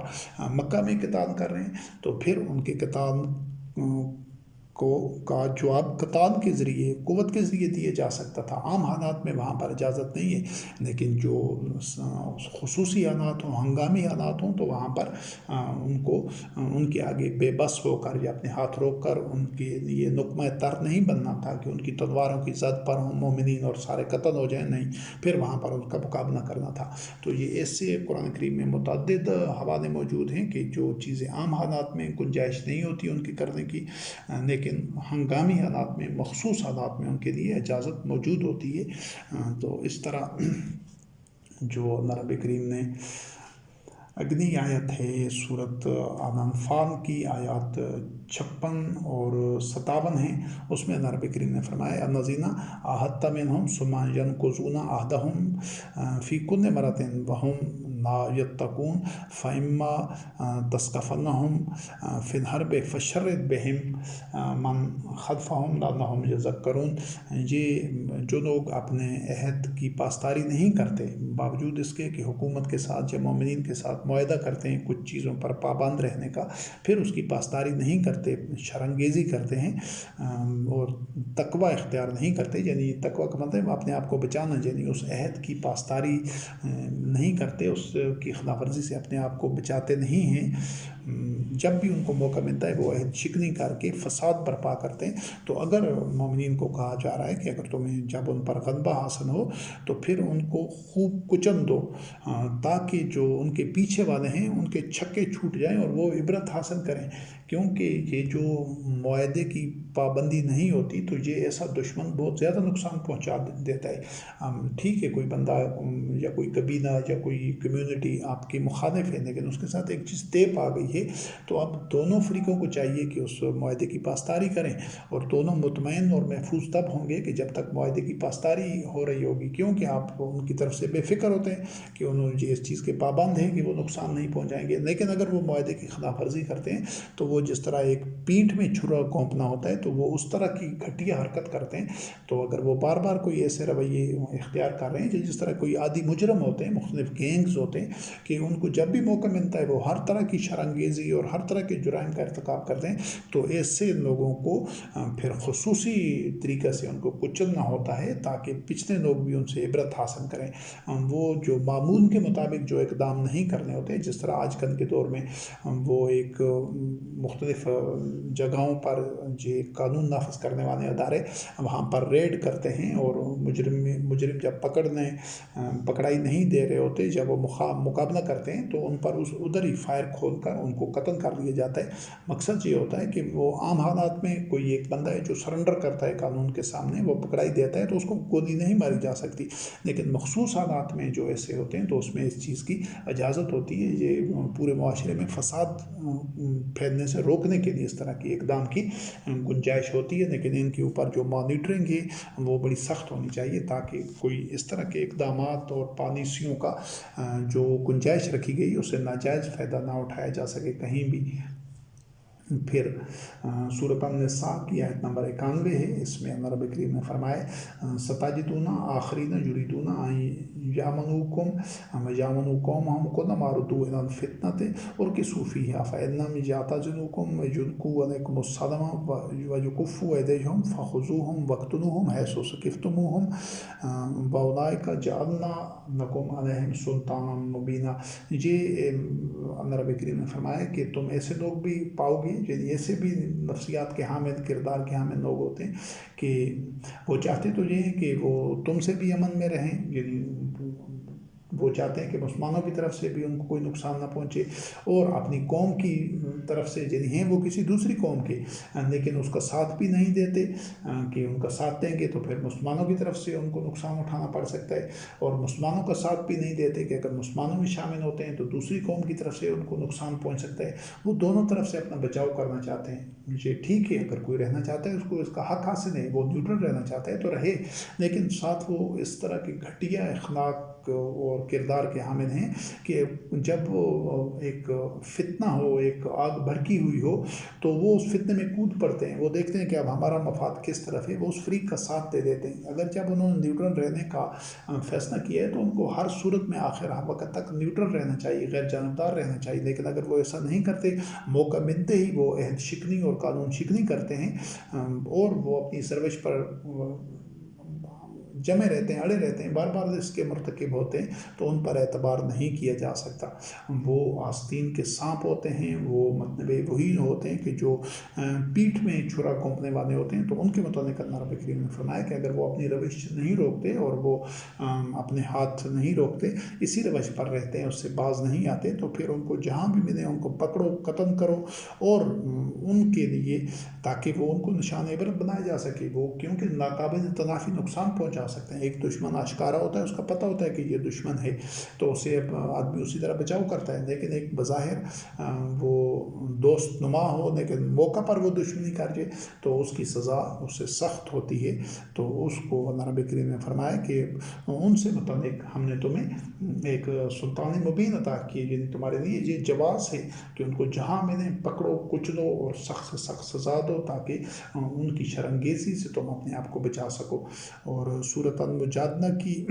مکہ میں قتال کر رہے ہیں تو پھر ان کے قتال کا جواب قتال کے ذریعے، قوت کے ذریعے دیا جا سکتا تھا۔ عام حالات میں وہاں پر اجازت نہیں ہے، لیکن جو خصوصی حالات ہوں، ہنگامی حالات ہوں، تو وہاں پر ان کے آگے بے بس ہو کر یا اپنے ہاتھ روک کر ان کے لیے نقمہ تر نہیں بننا تھا کہ ان کی تلواروں کی زد پر ہوں مومنین اور سارے قتل ہو جائیں، نہیں، پھر وہاں پر ان کا مقابلہ کرنا تھا۔ تو یہ ایسے قرآن کریم میں متعدد حوالے موجود ہیں کہ جو چیزیں عام حالات میں گنجائش نہیں ہوتی ان کی کرنے کی، لیکن ہنگامی حالات میں، مخصوص حالات میں ان کے لیے اجازت موجود ہوتی ہے۔ تو اس طرح جو اللہ رب کریم نے اگنی آیت ہے سورۃ الانفال کی آیات 56 اور 57 ہیں، اس میں اللہ رب کریم نے فرمایا الذین عاہدت منہم ثم ینقضون عہدہم فی کل مرۃ وہم لا یتقون فإما تثقفنہم فی الحرب فشرد بہم من خلفہم لعلہم یذکرون۔ یہ جو لوگ اپنے عہد کی پاسداری نہیں کرتے، باوجود اس کے کہ حکومت کے ساتھ یا مومنین کے ساتھ معاہدہ کرتے ہیں کچھ چیزوں پر پابند رہنے کا، پھر اس کی پاسداری نہیں کرتے، شرنگیزی کرتے ہیں اور تقوی اختیار نہیں کرتے، یعنی تقوی کا مطلب اپنے آپ کو بچانا، یعنی اس عہد کی پاسداری نہیں کرتے، اس کی خلاف ورزی سے اپنے آپ کو بچاتے نہیں ہیں، جب بھی ان کو موقع ملتا ہے وہ عہد شکنی کر کے فساد برپا کرتے ہیں۔ تو اگر مومنین کو کہا جا رہا ہے کہ اگر تمہیں جب ان پر غلبہ حاصل ہو تو پھر ان کو خوب کچل دو، تاکہ جو ان کے پیچھے والے ہیں ان کے چھکے چھوٹ جائیں اور وہ عبرت حاصل کریں، کیونکہ یہ جو معاہدے کی پابندی نہیں ہوتی تو یہ ایسا دشمن بہت زیادہ نقصان پہنچا دیتا ہے۔ ٹھیک ہے کوئی بندہ یا کوئی قبیلہ یا کوئی کمیونٹی آپ کی مخالف ہے، لیکن اس کے ساتھ ایک چیز طے پا گئی ہے، تو اب دونوں فریقوں کو چاہیے کہ اس معاہدے کی پاسداری کریں، اور دونوں مطمئن اور محفوظ تب ہوں گے کہ جب تک معاہدے کی پاسداری ہو رہی ہوگی، کیونکہ آپ ان کی طرف سے بے فکر ہوتے ہیں کہ انہوں نے اس چیز کے پابند ہیں کہ وہ نقصان نہیں پہنچائیں گے۔ لیکن اگر وہ معاہدے کی خلاف ورزی کرتے ہیں تو وہ جس طرح ایک پینٹھ میں چھرا گھونپنا ہوتا ہے تو وہ اس طرح کی گھٹیا حرکت کرتے ہیں۔ تو اگر وہ بار بار کوئی ایسے رویے اختیار کر رہے ہیں جس طرح کوئی عادی مجرم ہوتے ہیں، مختلف گینگز ہوتے ہیں کہ ان کو جب بھی موقع ملتا ہے وہ ہر طرح کی شرانگیزی اور ہر طرح کے جرائم کا ارتکاب کرتے ہیں، تو ایسے لوگوں کو پھر خصوصی طریقے سے ان کو کچلنا ہوتا ہے تاکہ پچھلے لوگ بھی ان سے عبرت حاصل کریں۔ وہ جو معمول کے مطابق جو اقدام نہیں کرنے ہوتے، جس طرح آج کل کے دور میں وہ ایک مختلف جگہوں پر جو قانون نافذ کرنے والے ادارے وہاں پر ریڈ کرتے ہیں، اور مجرم جب پکڑائی نہیں دے رہے ہوتے، جب وہ مقابلہ کرتے ہیں تو ان پر ادھر ہی فائر کھول کر ان کو قتل کر لیا جاتا ہے۔ مقصد یہ ہوتا ہے کہ وہ عام حالات میں کوئی ایک بندہ ہے جو سرنڈر کرتا ہے قانون کے سامنے، وہ پکڑائی دیتا ہے تو اس کو گولی نہیں ماری جا سکتی، لیکن مخصوص حالات میں جو ایسے ہوتے ہیں تو اس میں اس چیز کی اجازت ہوتی ہے۔ یہ پورے معاشرے میں فساد پھیلنے سے روکنے کے لیے اس طرح کی اقدام کی گنجائش ہوتی ہے، لیکن ان کے اوپر جو مانیٹرنگ ہے وہ بڑی سخت ہونی چاہیے تاکہ کوئی اس طرح کے اقدامات اور پالیسیوں کا جو گنجائش رکھی گئی اسے ناجائز فائدہ نہ اٹھایا جا سکے کہیں بھی۔ پھر سورۃ النساء کی آیت نمبر 91 ہے، اس میں اللہ رب کریم نے فرمایا ستجدون آخرین یریدون ان یامنوکم ویامنوا قومہم کلما ردوا الی الفتنة ارکسوا فیہا فإن لم یعتزلوکم ویلقوا علیکم السلم ویکفوا ایدیہم فخذوہم واقتلوہم حیث ثقفتموہم واولئک جعلنا لکم علیہم سلطانا مبینا۔ یہ اللہ رب کریم نے فرمایا کہ تم ایسے لوگ بھی پاؤ گے، یعنی ایسے بھی نفسیات کے حامل، کردار کے حامل لوگ ہوتے ہیں کہ وہ چاہتے تو یہ ہیں کہ وہ تم سے بھی امن میں رہیں، یعنی وہ چاہتے ہیں کہ مسلمانوں کی طرف سے بھی ان کو کوئی نقصان نہ پہنچے، اور اپنی قوم کی طرف سے یعنی ہیں وہ کسی دوسری قوم کے، لیکن اس کا ساتھ بھی نہیں دیتے کہ ان کا ساتھ دیں گے تو پھر مسلمانوں کی طرف سے ان کو نقصان اٹھانا پڑ سکتا ہے، اور مسلمانوں کا ساتھ بھی نہیں دیتے کہ اگر مسلمانوں میں شامل ہوتے ہیں تو دوسری قوم کی طرف سے ان کو نقصان پہنچ سکتا ہے۔ وہ دونوں طرف سے اپنا بچاؤ کرنا چاہتے ہیں۔ یہ ٹھیک ہے، اگر کوئی رہنا چاہتا ہے اس کو اس کا حق حاصل ہے، وہ نیوٹرل رہنا چاہتا ہے تو رہے، لیکن ساتھ وہ اس طرح کی گھٹیا اخلاق اور کردار کے حامل ہیں کہ جب ایک فتنہ ہو، ایک آگ بھڑکی ہوئی ہو تو وہ اس فتنے میں کود پڑتے ہیں، وہ دیکھتے ہیں کہ اب ہمارا مفاد کس طرف ہے، وہ اس فریق کا ساتھ دے دیتے ہیں۔ اگر جب انہوں نے نیوٹرل رہنے کا فیصلہ کیا ہے تو ان کو ہر صورت میں آخر وقت تک نیوٹرل رہنا چاہیے، غیر جانبدار رہنا چاہیے، لیکن اگر وہ ایسا نہیں کرتے، موقع ملتے ہی وہ عہد شکنی اور قانون شکنی کرتے ہیں، اور وہ اپنی سروش پر جمے رہتے ہیں، اڑے رہتے ہیں، بار بار اس کے مرتکب ہوتے ہیں، تو ان پر اعتبار نہیں کیا جا سکتا۔ وہ آستین کے سانپ ہوتے ہیں، وہ مطلب وہی ہوتے ہیں کہ جو پیٹھ میں چھرا گھونپنے والے ہوتے ہیں، تو ان کے متعلق اللہ رب کریم نے فرمایا کہ اگر وہ اپنی روش نہیں روکتے اور وہ اپنے ہاتھ نہیں روکتے، اسی روش پر رہتے ہیں، اس سے باز نہیں آتے، تو پھر ان کو جہاں بھی ملے ان کو پکڑو، قتل کرو، اور ان کے لیے تاکہ وہ ان کو نشان عبرت بنایا جا سکے، وہ کیونکہ ناقابل تلافی نقصان پہنچا سکتے ہیں۔ ایک دشمن آشکارا ہوتا ہے، اس کا پتہ ہوتا ہے کہ یہ دشمن ہے تو اسے آدمی اسی طرح بچاؤ کرتا ہے، لیکن ایک بظاہر وہ دوست نما ہو لیکن موقع پر وہ دشمنی کر جائے تو اس کی سزا اس سے سخت ہوتی ہے۔ تو اس کو اللہ رب کریم نے فرمایا کہ ان سے متعلق ہم نے تمہیں ایک سلطان مبین عطا کی، یعنی تمہارے لیے یہ جواز ہے کہ ان کو جہاں ملے پکڑو، کچلو اور سخت سے سخت سزا دو تاکہ ان کی شرنگیزی سے تم اپنے آپ کو بچا سکو۔ اور سورۃ المجادلہ کی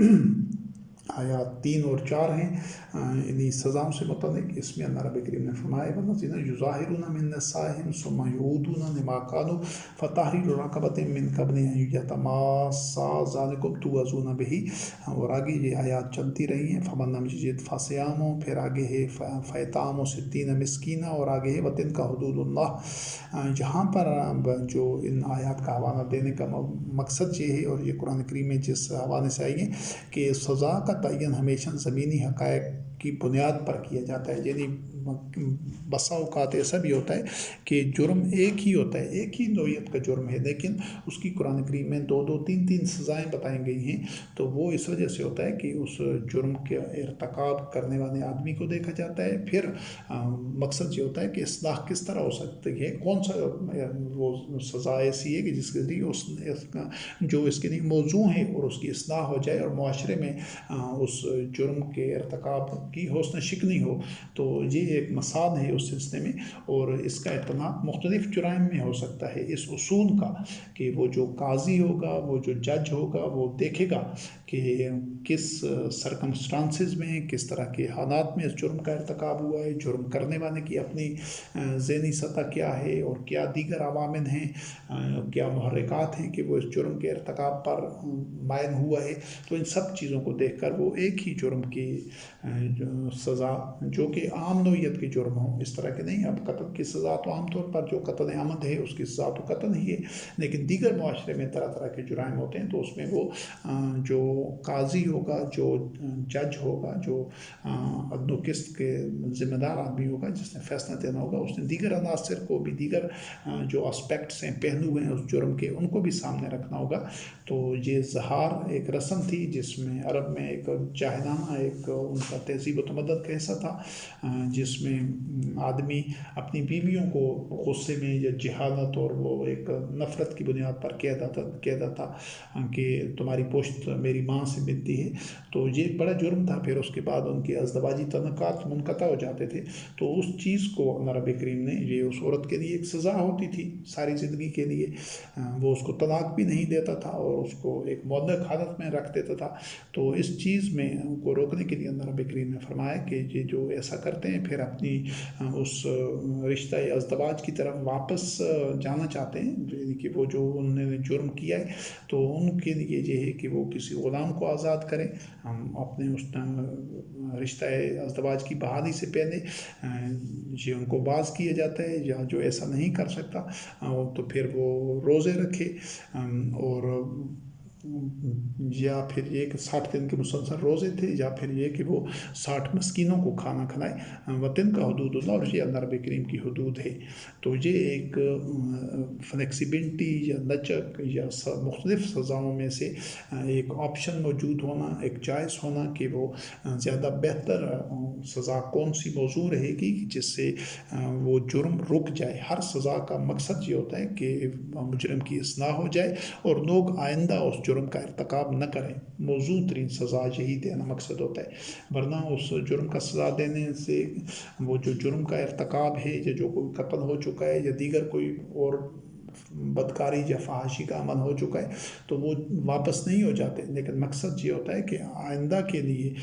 آیات 3 اور 4 ہیں انہی سزاؤں سے متعلق۔ اس میں اللہ رب کریم نے فرمایا وَالَّذِينَ يُظَاهِرُونَ مِن نِّسَائِهِمْ ثُمَّ يَعُودُونَ لِمَا قَالُوا فَتَحْرِيرُ رَقَبَةٍ مِّن قَبْلِ أَن يَتَمَاسَّا ذَلِكُمْ تُوعَظُونَ بِهِ، اور آگے یہ آیات چلتی رہی ہیں۔ فَمَن لَّمْ يَجِدْ فَصِيَامُ، پھر آگے ہے فَإِطْعَامُ 60 مسکینہ، اور آگے ہے وَتِلْكَ حُدُودُ اللَّهِ۔ جہاں پر جو ان آیات کا حوالہ دینے کا مقصد یہ ہے، اور یہ قرآن کریم میں جس حوالے سے آئی ہے کہ سزا کا تعین ہمیشہ زمینی حقائق کی بنیاد پر کیا جاتا ہے، یعنی بسا اوقات ایسا بھی ہوتا ہے کہ جرم ایک ہی ہوتا ہے، ایک ہی نوعیت کا جرم ہے، لیکن اس کی قرآن کریم میں 2-3 سزائیں بتائی گئی ہیں، تو وہ اس وجہ سے ہوتا ہے کہ اس جرم کے ارتکاب کرنے والے آدمی کو دیکھا جاتا ہے، پھر مقصد یہ ہوتا ہے کہ اصلاح کس طرح ہو سکتی ہے، کون سا وہ سزا ایسی ہے کہ جس کے ذریعے جو اس کے لیے موضوع ہے اور اس کی اصلاح ہو جائے اور معاشرے میں اس جرم کے ارتکاب کی حسن شکنی ہو۔ تو یہ ایک مثال ہے اس سلسلے میں، اور اس کا اطلاق مختلف جرائم میں ہو سکتا ہے، اس اصول کا کہ وہ جو قاضی ہوگا، وہ جو جج ہوگا، وہ دیکھے گا کہ کس سرکمسٹانسز میں، کس طرح کے حالات میں اس جرم کا ارتکاب ہوا ہے، جرم کرنے والے کی اپنی ذہنی سطح کیا ہے، اور کیا دیگر عوامل ہیں، کیا محرکات ہیں کہ وہ اس جرم کے ارتکاب پر مائل ہوا ہے۔ تو ان سب چیزوں کو دیکھ کر وہ ایک ہی جرم کی سزا، جو کہ عام نوعیت کے جرم ہوں، اس طرح کے نہیں۔ اب قتل کی سزا تو عام طور پر جو قتل عمد ہے اس کی سزا تو قتل ہی ہے، لیکن دیگر معاشرے میں طرح طرح کے جرائم ہوتے ہیں، تو اس میں وہ جو قاضی ہوگا، جو جج ہوگا، جو عدل و قسط کے ذمہ دار آدمی ہوگا، جس نے فیصلہ دینا ہوگا، اس نے دیگر عناصر کو بھی، دیگر جو اسپیکٹس ہیں، پہلو ہیں اس جرم کے، ان کو بھی سامنے رکھنا ہوگا۔ تو یہ زہار ایک رسم تھی جس میں عرب میں ایک جاہلانہ ایک ان کا تہذیب و تمدن کا حصہ تھا، جس میں آدمی اپنی بیویوں کو غصے میں یا جہالت اور وہ ایک نفرت کی بنیاد پر کہہ دیتا کہ تمہاری پشت میری ماں سے ملتی ہے، تو یہ ایک بڑا جرم تھا۔ پھر اس کے بعد ان کے ازدواجی تعلقات منقطع ہو جاتے تھے، تو اس چیز کو اللہ رب کریم نے، یہ اس عورت کے لیے ایک سزا ہوتی تھی ساری زندگی کے لیے، وہ اس کو طلاق بھی نہیں دیتا تھا اور اس کو ایک معلق حالت میں رکھ دیتا تھا۔ تو اس چیز میں ان کو روکنے کے لیے اللہ رب کریم نے فرمایا کہ یہ جو ایسا کرتے ہیں، پھر اپنی اس رشتہ ازدواج کی طرف واپس جانا چاہتے ہیں، یعنی کہ وہ جو انہوں نے جرم کیا ہے، تو ان کے لیے یہ ہے کہ وہ کسی غلام کو آزاد کریں، ہم اپنے اس رشتہ ازدواج کی بحالی سے پہلے یہ ان کو باز کیا جاتا ہے، یا جو ایسا نہیں کر سکتا تو پھر وہ روزے رکھے، اور یا پھر یہ کہ 60 دن کے مسلسل روزے تھے، یا پھر یہ کہ وہ 60 مسکینوں کو کھانا کھلائے۔ وطن کا حدود اللہ، اور یہ اللہ رب کریم کی حدود ہے۔ تو یہ ایک فلیکسیبلٹی یا لچک یا مختلف سزاؤں میں سے ایک آپشن موجود ہونا، ایک چوائس ہونا کہ وہ زیادہ بہتر سزا کون سی موضوع رہے گی جس سے وہ جرم رک جائے۔ ہر سزا کا مقصد یہ ہوتا ہے کہ مجرم کی اصلاح ہو جائے اور لوگ آئندہ اس جرم کا ارتکاب نہ کریں۔ موزوں ترین سزا یہی دینا مقصد ہوتا ہے، ورنہ اس جرم کا سزا دینے سے وہ جو جرم کا ارتکاب ہے، یا جو کوئی قتل ہو چکا ہے، یا دیگر کوئی اور بدکاری یا فحاشی کا عمل ہو چکا ہے، تو وہ واپس نہیں ہو جاتے، لیکن مقصد یہ ہوتا ہے کہ آئندہ کے لیے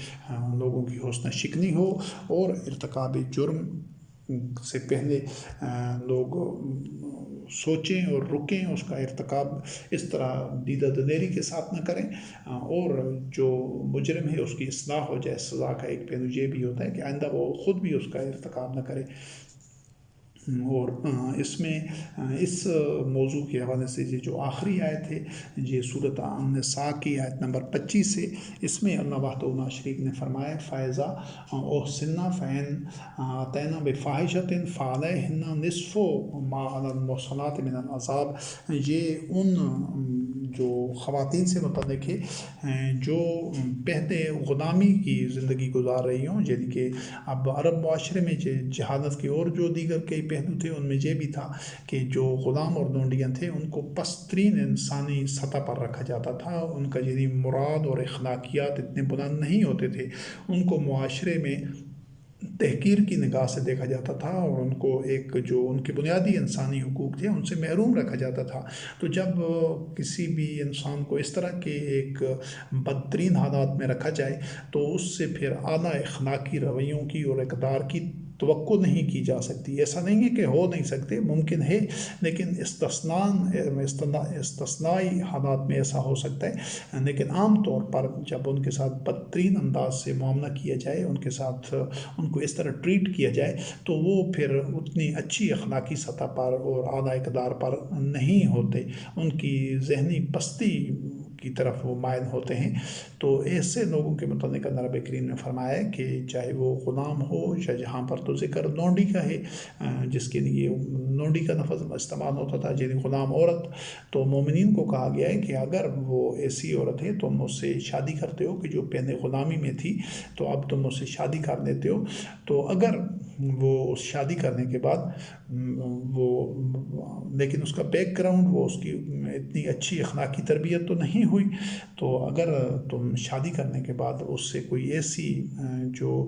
لوگوں کی حسن شکنی ہو، اور ارتکاب جرم سے پہلے لوگ سوچیں اور رکیں، اس کا ارتکاب اس طرح دیدہ دلیری کے ساتھ نہ کریں، اور جو مجرم ہے اس کی اصلاح ہو جائے۔ سزا کا ایک پہلو یہ بھی ہوتا ہے کہ آئندہ وہ خود بھی اس کا ارتکاب نہ کرے۔ اور اس میں اس موضوع کے حوالے سے یہ جو آخری آیت ہے، یہ سورۃ النساء کی آیت نمبر 25 سے، اس میں اللہ وحدہ لا شریک نے فرمایا فَإِذَا أُحْصِنَّ فَإِنْ أَتَيْنَ بِفَاحِشَةٍ فَعَلَيْهِنَّ نِصْفُ مَا عَلَى الْمُحْصَنَاتِ مِنَ الْعَذَابِ۔ یہ ان جو خواتین سے متعلق ہے جو پہلے غلامی کی زندگی گزار رہی ہوں، یعنی کہ اب عرب معاشرے میں جہالت کے اور جو دیگر کئی پہلو تھے، ان میں یہ بھی تھا کہ جو غلام اور لونڈیاں تھے ان کو پسترین انسانی سطح پر رکھا جاتا تھا، ان کا یعنی مراد اور اخلاقیات اتنے بلند نہیں ہوتے تھے، ان کو معاشرے میں تحقیر کی نگاہ سے دیکھا جاتا تھا، اور ان کو ایک جو ان کے بنیادی انسانی حقوق تھے ان سے محروم رکھا جاتا تھا۔ تو جب کسی بھی انسان کو اس طرح کے ایک بدترین حالات میں رکھا جائے تو اس سے پھر اعلیٰ اخلاقی رویوں کی اور اقدار کی توقع نہیں کی جا سکتی۔ ایسا نہیں ہے کہ ہو نہیں سکتے، ممکن ہے، لیکن استثنائی حالات میں ایسا ہو سکتا ہے، لیکن عام طور پر جب ان کے ساتھ بدترین انداز سے معاملہ کیا جائے، ان کے ساتھ ان کو اس طرح ٹریٹ کیا جائے، تو وہ پھر اتنی اچھی اخلاقی سطح پر اور اعلیٰ اقدار پر نہیں ہوتے، ان کی ذہنی پستی کی طرف وہ مائل ہوتے ہیں۔ تو ایسے لوگوں کے متعلق اللہ رب کریم نے فرمایا کہ چاہے وہ غلام ہو یا جہاں پر تو ذکر لونڈی کا ہے جس کے لیے لونڈی کا لفظ استعمال ہوتا تھا، یعنی غلام عورت، تو مومنین کو کہا گیا ہے کہ اگر وہ ایسی عورت ہے تم اس سے شادی کرتے ہو کہ جو پہلے غلامی میں تھی تو اب تم اس سے شادی کر لیتے ہو، تو اگر وہ شادی کرنے کے بعد وہ لیکن اس کا بیک گراؤنڈ وہ اس کی اتنی اچھی اخلاقی تربیت تو نہیں ہوئی، تو اگر تم شادی کرنے کے بعد اس سے کوئی ایسی جو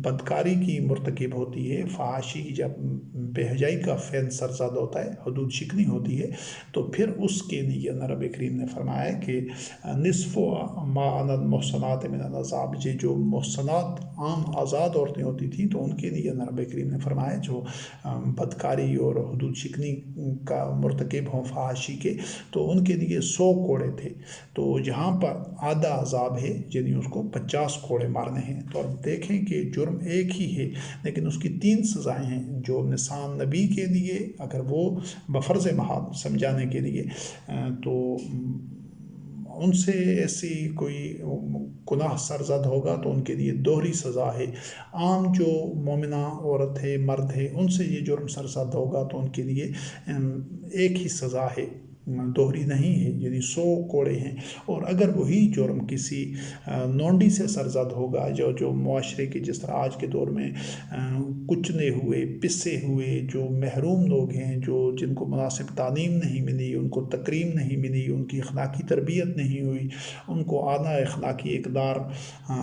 بدکاری کی مرتکب ہوتی ہے، فحاشی کی، جب بے حیائی کا فعل سرزد ہوتا ہے، حدود شکنی ہوتی ہے، تو پھر اس کے لیے اللہ رب کریم نے فرمایا کہ نصف ما علی المحصنات من العذاب، یہ جو محصنات عام آزاد عورتیں ہوتی تھیں تو ان کے لیے اللہ رب کریم نے فرمایا جو بدکاری اور حدود شکنی کا مرتکب ہوں فحاشی کے، تو ان کے لیے 100 کوڑے تھے، تو جہاں پر آدھا عذاب ہے یعنی اس کو 50 کوڑے مارنے ہیں۔ تو اب دیکھیں کہ جرم ایک ہی ہے لیکن اس کی 3 سزائیں ہیں، جو نسان نبی کے لیے اگر وہ بفرض محال سمجھانے کے لیے تو ان سے ایسی کوئی گناہ سرزد ہوگا تو ان کے لیے دوہری سزا ہے، عام جو مومنہ عورت ہے مرد ہے ان سے یہ جرم سرزد ہوگا تو ان کے لیے ایک ہی سزا ہے، دوہری نہیں ہے، یعنی 100 کوڑے ہیں۔ اور اگر وہی جرم کسی لونڈی سے سرزد ہوگا جو معاشرے کے جس طرح آج کے دور میں کچنے ہوئے پسے ہوئے جو محروم لوگ ہیں، جن کو مناسب تعلیم نہیں ملی، ان کو تکریم نہیں ملی، ان کی اخلاقی تربیت نہیں ہوئی، ان کو اعلیٰ اخلاقی اقدار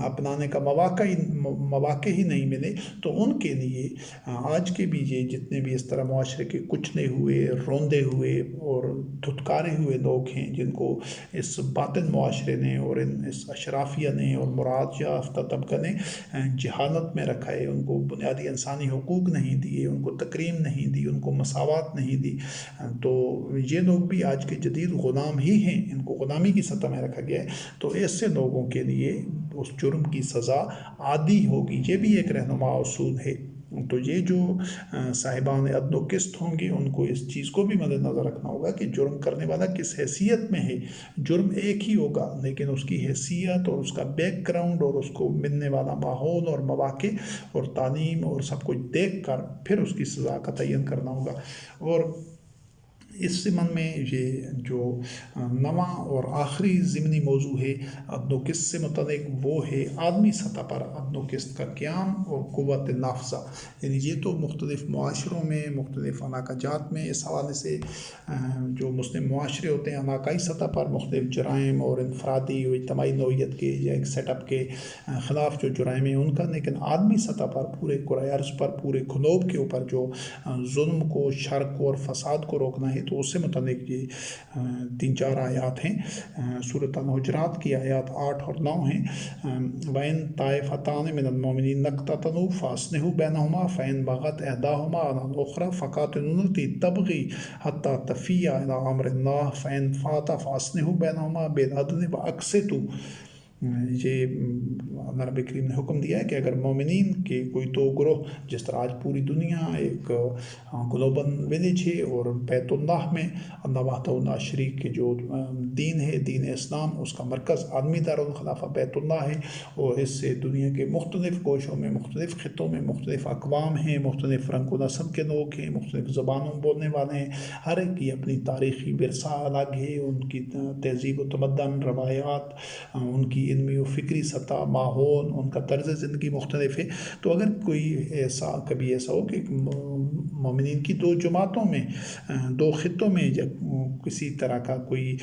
اپنانے کا مواقع ہی نہیں ملے، تو ان کے لیے آج کے بھی یہ جتنے بھی اس طرح معاشرے کے کچنے ہوئے روندے ہوئے اور دھتکارے ہوئے لوگ ہیں، جن کو اس باطن معاشرے نے اور اس اشرافیہ نے اور مراد یافتہ طبقہ نے جہالت میں رکھا ہے، ان کو بنیادی انسانی حقوق نہیں دیے، ان کو تکریم نہیں دی، ان کو مساوات نہیں دی، تو یہ لوگ بھی آج کے جدید غلام ہی ہیں، ان کو غلامی کی سطح میں رکھا گیا ہے۔ تو ایسے لوگوں کے لیے اس جرم کی سزا عادی ہوگی، یہ بھی ایک رہنما اصول ہے۔ تو یہ جو صاحبان عدل و قسط ہوں گے ان کو اس چیز کو بھی مد نظر رکھنا ہوگا کہ جرم کرنے والا کس حیثیت میں ہے، جرم ایک ہی ہوگا لیکن اس کی حیثیت اور اس کا بیک گراؤنڈ اور اس کو ملنے والا ماحول اور مواقع اور تعلیم اور سب کچھ دیکھ کر پھر اس کی سزا کا تعین کرنا ہوگا۔ اور اس ضمن میں یہ جو نواں اور آخری ضمنی موضوع ہے عدل و قسط سے متعلق، وہ ہے عالمی سطح پر عدل و قسط کا قیام اور قوت نافذہ، یعنی یہ تو مختلف معاشروں میں مختلف علاقہ جات میں اس حوالے سے جو مسلم معاشرے ہوتے ہیں علاقائی سطح پر مختلف جرائم اور انفرادی و اجتماعی نوعیت کے یا ایک سیٹ اپ کے خلاف جو جرائم ہیں ان کا، لیکن عالمی سطح پر پورے کرۂ ارض پر پورے گلوب کے اوپر جو ظلم کو، شر کو اور فساد کو روکنا ہے، تو اس سے متعلق یہ 3-4 آیات ہیں۔ سورۃ الحجرات کی آیات 8 اور 9 ہیں۔ وَإِن طَائِفَتَانِ مِنَ الْمُؤْمِنِينَ اقْتَتَلُوا فَأَصْلِحُوا بَيْنَهُمَا فَإِن بَغَتْ إِحْدَاهُمَا عَلَى الْأُخْرَى فَقَاتِلُوا الَّتِي تَبْغِي حَتَّى تَفِيَّ إِلَىٰ أَمْرِ اللَّهِ فَإِن فَاءَتْ فَأَصْلِحُوا بَيْنَهُمَا بِالْعَدْلِ وَأَقْسِطُوا۔ یہ اللہ رب کریم نے حکم دیا ہے کہ اگر مومنین کے کوئی دو گروہ، جس طرح آج پوری دنیا ایک گلوبل ولیج ہے اور بیت اللہ میں اللہ وحدہ لا شریک کے جو دین ہے، دین اسلام، اس کا مرکز عالمی دارالخلافہ بیت اللہ ہے، اور اس سے دنیا کے مختلف گوشوں میں مختلف خطوں میں مختلف اقوام ہیں، مختلف رنگ و نسل کے لوگ ہیں، مختلف زبانوں بولنے والے ہیں، ہر ایک کی اپنی تاریخی ورثہ الگ ہے، ان کی تہذیب و تمدن، روایات، ان کی علمی و فکری سطح، ماحول، ان کا طرز زندگی مختلف ہے۔ تو اگر کوئی کبھی ایسا ہو کہ مومنین کی 2 جماعتوں میں 2 خطوں میں جب کسی طرح کا کوئی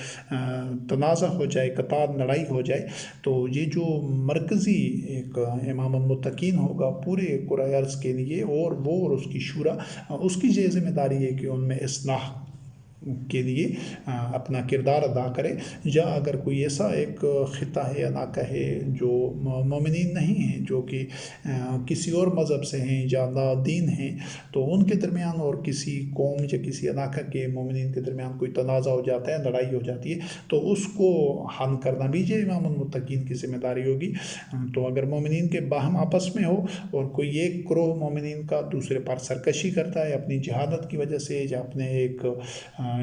تنازع ہو جائے، قتال، لڑائی ہو جائے، تو یہ جو مرکزی ایک امام المتقین ہوگا پورے کرۂ ارض کے لیے، اور وہ اور اس کی شورا، اس کی یہ ذمہ داری ہے کہ ان میں اصلاح کے لیے اپنا کردار ادا کرے۔ یا اگر کوئی ایسا ایک خطہ ہے، علاقہ ہے جو مومنین نہیں ہیں، جو کہ کسی اور مذہب سے ہیں یا لا دین ہیں، تو ان کے درمیان اور کسی قوم یا کسی علاقہ کے مومنین کے درمیان کوئی تنازع ہو جاتا ہے، لڑائی ہو جاتی ہے، تو اس کو حل کرنا بھی یہ امام المتقین کی ذمہ داری ہوگی۔ تو اگر مومنین کے باہم آپس میں ہو اور کوئی ایک گروہ مومنین کا دوسرے پر سرکشی کرتا ہے اپنی جہالت کی وجہ سے یا اپنے ایک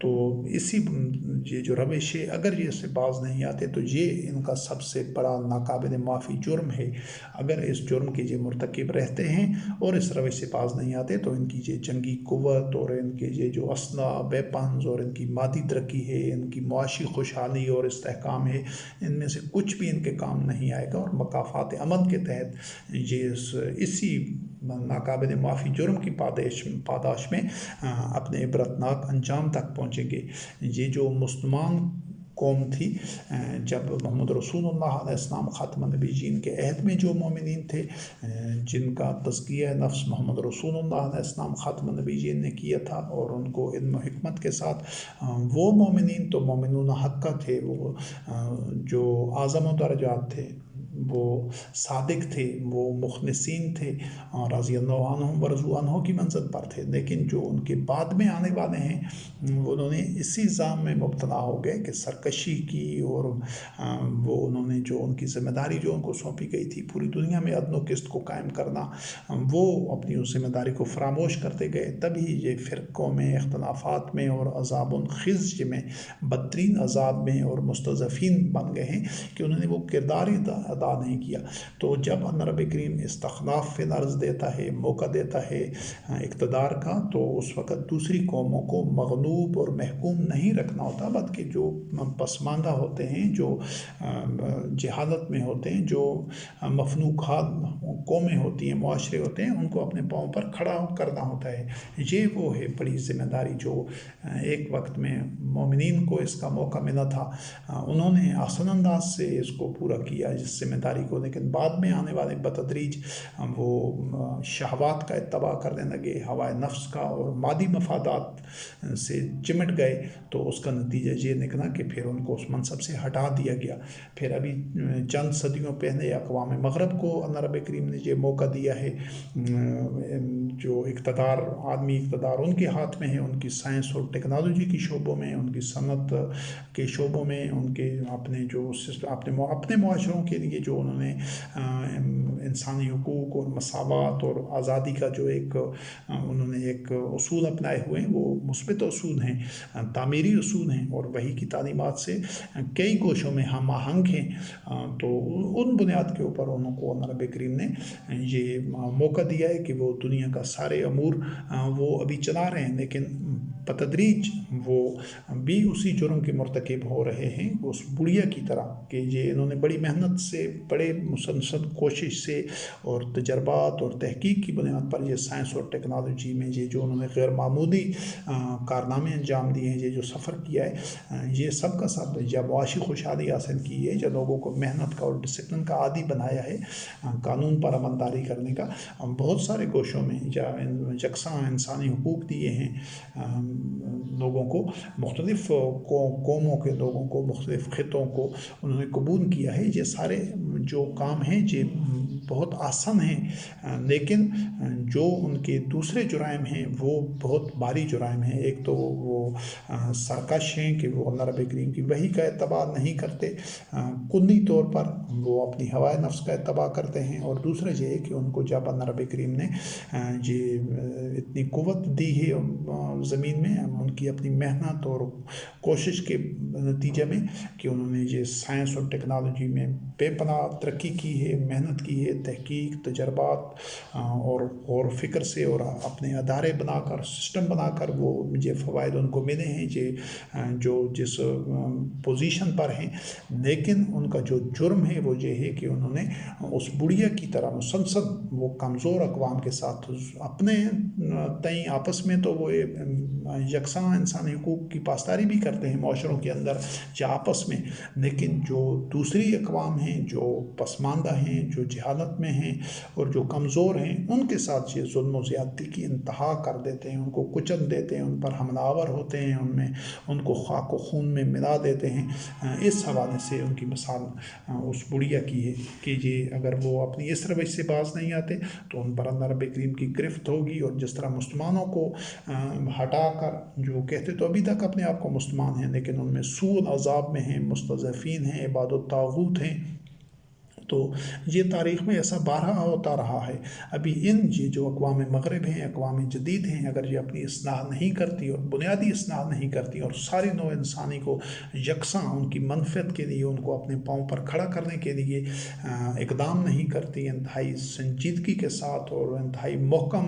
تو اسی یہ جو روش ہے اگر یہ اس سے باز نہیں آتے تو یہ ان کا سب سے بڑا ناقابل معافی جرم ہے۔ اگر اس جرم کے یہ مرتکب رہتے ہیں اور اس روش سے باز نہیں آتے تو ان کی یہ جنگی قوت اور ان کے یہ جو اسلحہ ویپنز اور ان کی مادی ترقی ہے، ان کی معاشی خوشحالی اور استحکام ہے، ان میں سے کچھ بھی ان کے کام نہیں آئے گا، اور مکافات امن کے تحت یہ اسی ناقابل معافی جرم کی پاداش میں اپنے عبرتناک انجام تک پہنچیں گے۔ یہ جو مسلمان قوم تھی، جب محمد رسول اللہ علیہ السلام خاتم النبیین کے عہد میں جو مومنین تھے، جن کا تزکیہ نفس محمد رسول اللہ علیہ السلام خاتم النبیین نے کیا تھا، اور ان کو علم و حکمت کے ساتھ وہ مومنین تو مومنون حقہ تھے، وہ جو اعظم و درجات تھے، وہ صادق تھے، وہ مخلصین تھے، رضی اللہ عنہم ورضوا عنہ کی منزل پر تھے۔ لیکن جو ان کے بعد میں آنے والے ہیں، انہوں نے اسی الزام میں مبتلا ہو گئے کہ سرکشی کی، اور وہ انہوں نے جو ان کی ذمہ داری جو ان کو سونپی گئی تھی پوری دنیا میں عدل و قسط کو قائم کرنا، وہ اپنی اس ذمہ داری کو فراموش کرتے گئے۔ تبھی یہ فرقوں میں، اختلافات میں اور عذاب خزي میں، بدترین عذاب میں اور مستضعفین بن گئے ہیں کہ انہوں نے وہ کردار ادا نہیں کیا۔ تو جب اللہ رب کریم استخلاف فی الارض دیتا ہے، موقع دیتا ہے اقتدار کا، تو اس وقت دوسری قوموں کو مغلوب اور محکوم نہیں رکھنا ہوتا، بلکہ جو پسماندہ ہوتے ہیں، جو جہالت میں ہوتے ہیں، جو مفلوق حال قومیں ہوتی ہیں، معاشرے ہوتے ہیں، ان کو اپنے پاؤں پر کھڑا کرنا ہوتا ہے۔ یہ وہ ہے بڑی ذمہ داری جو ایک وقت میں مومنین کو اس کا موقع ملا تھا، انہوں نے آسان انداز سے اس کو پورا کیا اس ذمہ داری کو، لیکن بعد میں آنے والے بتدریج وہ شہوات کا اتباع کرنے لگے، ہوائے نفس کا اور مادی مفادات سے چمٹ گئے، تو اس کا نتیجہ یہ نکلا کہ پھر ان کو اس منصب سے ہٹا دیا گیا۔ پھر ابھی چند صدیوں پہلے اقوام مغرب کو اللہ رب کریم نے یہ موقع دیا ہے، جو اقتدار، عالمی اقتدار ان کے ہاتھ میں ہے، ان کی سائنس اور ٹیکنالوجی کی شعبوں میں، ان کی صنعت کے شعبوں میں، ان کے اپنے معاشروں کے لیے جو انہوں نے انسانی حقوق اور مساوات اور آزادی کا جو انہوں نے ایک اصول اپنائے ہوئے ہیں، وہ مثبت اصول ہیں، تعمیری اصول ہیں، اور وہی کی تعلیمات سے کئی گوشوں میں ہم آہنگ ہیں۔ تو ان بنیاد کے اوپر انہوں کو اللہ رب کریم نے یہ موقع دیا ہے کہ وہ دنیا کا سارے امور وہ ابھی چلا رہے ہیں، لیکن بتدریج وہ بھی اسی جرم کے مرتکب ہو رہے ہیں، اس بڑیا کی طرح، کہ یہ انہوں نے بڑی محنت سے، بڑے مسلسل کوشش سے اور تجربات اور تحقیق کی بنیاد پر یہ سائنس اور ٹیکنالوجی میں یہ جو انہوں نے غیر معمولی کارنامے انجام دیے ہیں، یہ جو سفر کیا ہے، یہ سب کا سب یا معاشی خوشحالی حاصل کی ہے، یا لوگوں کو محنت کا اور ڈسپلن کا عادی بنایا ہے، قانون پر عملداری کرنے کا بہت سارے گوشوں میں، یا یکساں انسانی حقوق دیے ہیں لوگوں کو، مختلف قوموں کے لوگوں کو، مختلف خطوں کو انہوں نے قبول کیا ہے۔ یہ سارے جو کام ہیں یہ بہت آسان ہیں، لیکن جو ان کے دوسرے جرائم ہیں وہ بہت بھاری جرائم ہیں۔ ایک تو وہ سرکش ہیں کہ وہ اللہ رب کریم کی وحی کا اتباع نہیں کرتے، کلی طور پر وہ اپنی ہوائے نفس کا اتباع کرتے ہیں، اور دوسرا یہ ہے کہ ان کو جب اللہ رب کریم نے یہ اتنی قوت دی ہے زمین میں، ان کی اپنی محنت اور کوشش کے نتیجے میں، کہ انہوں نے یہ سائنس اور ٹیکنالوجی میں بے پناہ ترقی کی ہے، محنت کی ہے، تحقیق، تجربات اور فکر سے، اور اپنے ادارے بنا کر، سسٹم بنا کر وہ یہ فوائد ان کو ملے ہیں، یہ جو جس پوزیشن پر ہیں، لیکن ان کا جو جرم ہے وہ یہ ہے کہ انہوں نے اس بڑیا کی طرح مسلسل وہ کمزور اقوام کے ساتھ اپنے تئیں آپس میں تو وہ یکساں انسانی حقوق کی پاسداری بھی کرتے ہیں معاشروں کے اندر یا آپس میں، لیکن جو دوسری اقوام ہیں، جو پسماندہ ہیں، جو جہالت میں ہیں اور جو کمزور ہیں، ان کے ساتھ یہ ظلم و زیادتی کی انتہا کر دیتے ہیں، ان کو کچل دیتے ہیں، ان پر حملہ آور ہوتے ہیں، ان کو خاک و خون میں ملا دیتے ہیں۔ اس حوالے سے ان کی مثال اس بڑیا کی ہے کہ یہ اگر وہ اپنی اس روش سے باز نہیں آتے تو ان پر اللہ رب کریم کی گرفت ہوگی، اور جس طرح مسلمانوں کو ہٹا کر، جو کہتے تو ابھی تک اپنے آپ کو مسلمان ہیں لیکن ان میں سوء العذاب میں ہیں، مستضعفین ہیں، عباد الطاغوت ہیں، تو یہ تاریخ میں ایسا بارہا ہوتا رہا ہے۔ ابھی یہ جو اقوام مغرب ہیں، اقوام جدید ہیں، اگر یہ اپنی اصلاح نہیں کرتی اور بنیادی اصلاح نہیں کرتی اور ساری نوع انسانی کو یکساں ان کی منفعت کے لیے، ان کو اپنے پاؤں پر کھڑا کرنے کے لیے اقدام نہیں کرتی انتہائی سنجیدگی کے ساتھ اور انتہائی محکم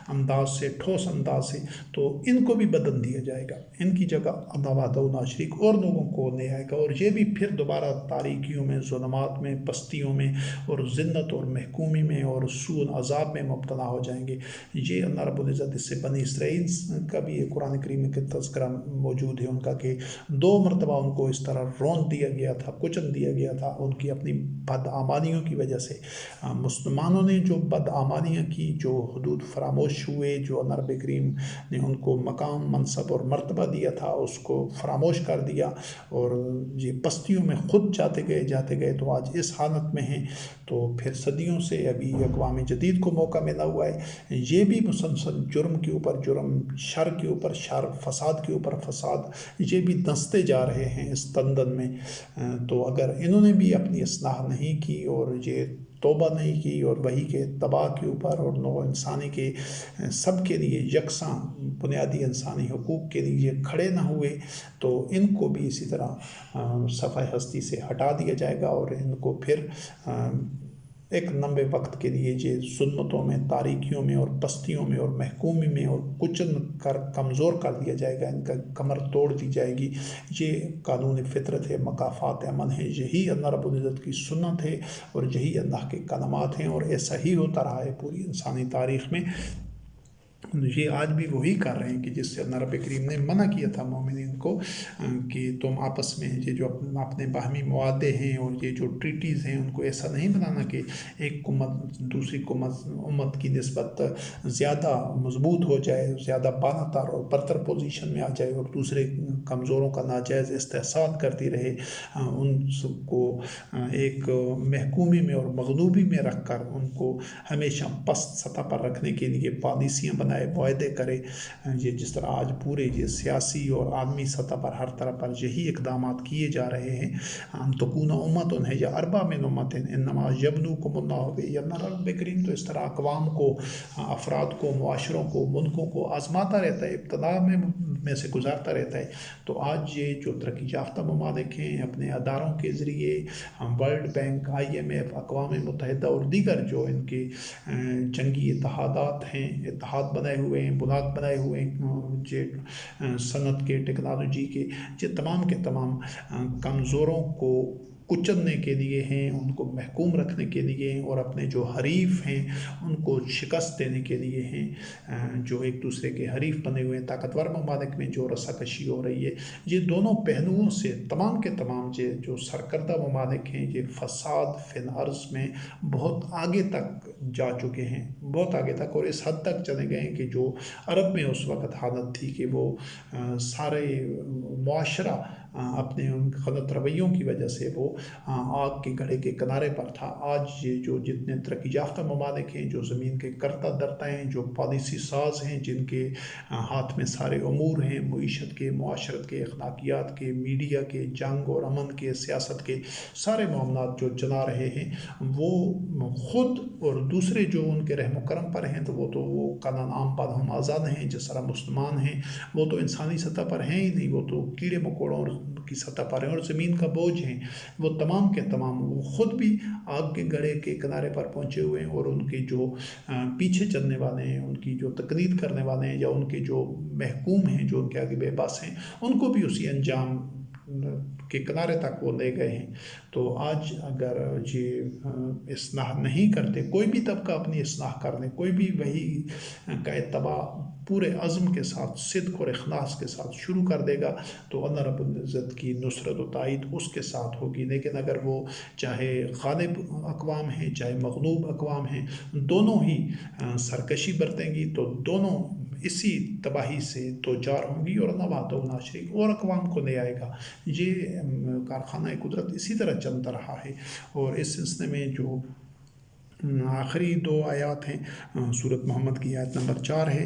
انداز سے، ٹھوس انداز سے، تو ان کو بھی بدل دیا جائے گا۔ ان کی جگہ اللہ وحدہ لا شریک اور لوگوں کو لے آئے گا، اور یہ بھی پھر دوبارہ تاریکیوں میں، ظلمات میں، پستیوں میں اور ذلت اور محکومی میں اور سوء عذاب میں مبتلا ہو جائیں گے۔ یہ اللہ رب العزت اس سے بنی اسرائیل کا بھی قرآن کریم کے تذکرہ موجود ہے ان کا، کہ 2 مرتبہ ان کو اس طرح رون دیا گیا تھا، کچل دیا گیا تھا ان کی اپنی بدعمالیوں کی وجہ سے۔ مسلمانوں نے جو بدعمالیاں کی، جو حدود فراموش ہوئے، جو اللہ رب کریم نے ان کو مقام، منصب اور مرتبہ دیا تھا، اس کو فراموش کر دیا اور یہ پستیوں میں خود جاتے گئے تو آج اس حالت میں ہیں۔ تو پھر صدیوں سے ابھی اقوام جدید کو موقع ملا ہوا ہے، یہ بھی مسلسل جرم کے اوپر جرم، شر کے اوپر شر، فساد کے اوپر فساد، یہ بھی دستے جا رہے ہیں اس تندن میں۔ تو اگر انہوں نے بھی اپنی اصلاح نہیں کی اور یہ توبہ نہیں کی اور وہی کے تباہ کے اوپر اور نوع انسانی کے سب کے لیے یکساں بنیادی انسانی حقوق کے لیے کھڑے نہ ہوئے، تو ان کو بھی اسی طرح صفحہ ہستی سے ہٹا دیا جائے گا، اور ان کو پھر ایک لمبے وقت کے لیے یہ ظلمتوں میں، تاریکیوں میں اور پستیوں میں اور محکومی میں اور کچل کر کمزور کر دیا جائے گا، ان کا کمر توڑ دی جائے گی۔ یہ قانون فطرت ہے، مقافات امن ہے، یہی اللہ رب العزت کی سنت ہے اور یہی اللہ کے کلمات ہیں، اور ایسا ہی ہوتا رہا ہے پوری انسانی تاریخ میں۔ یہ آج بھی وہی کر رہے ہیں کہ جس سے اللہ رب کریم نے منع کیا تھا مومنین کو، کہ تم آپس میں یہ جو اپنے باہمی معاہدے ہیں اور یہ جو ٹریٹیز ہیں، ان کو ایسا نہیں بنانا کہ ایک امت دوسری امت کی نسبت زیادہ مضبوط ہو جائے، زیادہ بالا تر اور برتر پوزیشن میں آ جائے، اور دوسرے کمزوروں کا ناجائز استحصال کرتی رہے، ان سب کو ایک محکومی میں اور مغلوبی میں رکھ کر ان کو ہمیشہ پست سطح پر رکھنے کے لیے پالیسیاں بنائے، معاہدے کرے۔ یہ جس طرح آج پورے یہ سیاسی اور عالمی سطح پر ہر طرح پر یہی اقدامات کیے جا رہے ہیں، تکون امت ہے یا اربع من امت انما یبلوکم اللہ بہ، اللہ رب کریم تو اس طرح اقوام کو، افراد کو، معاشروں کو، ملکوں کو آزماتا رہتا ہے، ابتلا میں سے گزارتا رہتا ہے۔ تو آج یہ جو ترقی یافتہ ممالک ہیں، اپنے اداروں کے ذریعے ورلڈ بینک، IMF، اقوام متحدہ اور دیگر جو ان کے جنگی اتحادات ہیں، اتحاد بنائے ہوئے ہیں، بنیاد بنائے ہوئے ہیں، صنعت کے، ٹیکنالوجی کے، یہ تمام کے تمام کمزوروں کو کچلنے کے لیے ہیں، ان کو محکوم رکھنے کے لیے ہیں، اور اپنے جو حریف ہیں ان کو شکست دینے کے لیے ہیں، جو ایک دوسرے کے حریف بنے ہوئے ہیں۔ طاقتور ممالک میں جو رساکشی ہو رہی ہے، یہ دونوں پہلوؤں سے تمام کے تمام یہ جو سرکردہ ممالک ہیں، یہ فساد فی الارض میں بہت آگے تک جا چکے ہیں، بہت آگے تک، اور اس حد تک چلے گئے ہیں کہ جو عرب میں اس وقت حالت تھی کہ وہ سارے معاشرہ اپنے ان غلط رویوں کی وجہ سے وہ آگ کے گڑھے کے کنارے پر تھا، آج یہ جو جتنے ترقی یافتہ ممالک ہیں، جو زمین کے کرتا درتا ہیں، جو پالیسی ساز ہیں، جن کے ہاتھ میں سارے امور ہیں، معیشت کے، معاشرت کے، اخلاقیات کے، میڈیا کے، جنگ اور امن کے، سیاست کے سارے معاملات جو چلا رہے ہیں، وہ خود اور دوسرے جو ان کے رحم و کرم پر ہیں، تو وہ قانون عام پر ہم آزاد ہیں، جس طرح مسلمان ہیں، وہ تو انسانی سطح پر ہیں ہی نہیں، وہ تو کیڑے مکوڑوں کی سطح پر ہیں اور زمین کا بوجھ ہیں۔ وہ تمام کے تمام وہ خود بھی آگ کے گڑھے کے کنارے پر پہنچے ہوئے ہیں، اور ان کے جو پیچھے چلنے والے ہیں، ان کی جو تقلید کرنے والے ہیں، یا ان کے جو محکوم ہیں، جو ان کے آگے بے بس ہیں، ان کو بھی اسی انجام کے کنارے تک وہ لے گئے ہیں۔ تو آج اگر یہ اصلاح نہیں کرتے، کوئی بھی طبقہ اپنی اصلاح کر لے، کوئی بھی وہی کا اتباع پورے عزم کے ساتھ، صدق اور اخلاص کے ساتھ شروع کر دے گا، تو اللہ رب العزت کی نصرت و تائید اس کے ساتھ ہوگی۔ لیکن اگر وہ چاہے غالب اقوام ہیں، چاہے مغلوب اقوام ہیں، دونوں ہی سرکشی برتیں گی، تو دونوں اسی تباہی سے دوچار ہوں گی، اور اللہ وحدہ لا شریک اور اقوام کو لے آئے گا۔ یہ کارخانہ قدرت اسی طرح چلتا رہا ہے، اور اس سلسلے میں جو آخری 2 آیات ہیں سورۃ محمد کی آیت نمبر 4 ہے،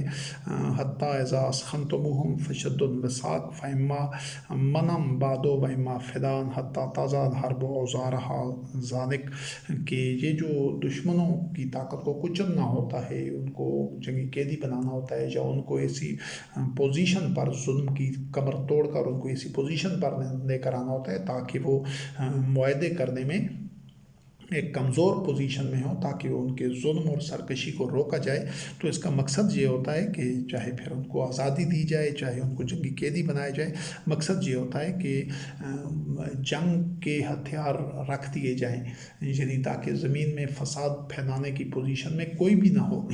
حتیٰ اذا اسخنتموہم فشدوا الوثاق فاما منم بعد واما فدان حتیٰ تضع الحرب اوزارہا ذالک، کہ یہ جو دشمنوں کی طاقت کو کچلنا ہوتا ہے، ان کو جنگی قیدی بنانا ہوتا ہے، یا ان کو ایسی پوزیشن پر ظلم کی کمر توڑ کر ان کو ایسی پوزیشن پر لے کر آنا ہوتا ہے تاکہ وہ معاہدے کرنے میں ایک کمزور پوزیشن میں ہوں، تاکہ وہ ان کے ظلم اور سرکشی کو روکا جائے۔ تو اس کا مقصد یہ ہوتا ہے کہ چاہے پھر ان کو آزادی دی جائے، چاہے ان کو جنگی قیدی بنایا جائے، مقصد یہ ہوتا ہے کہ جنگ کے ہتھیار رکھ دیے جائیں، یعنی تاکہ زمین میں فساد پھیلانے کی پوزیشن میں کوئی بھی نہ ہو۔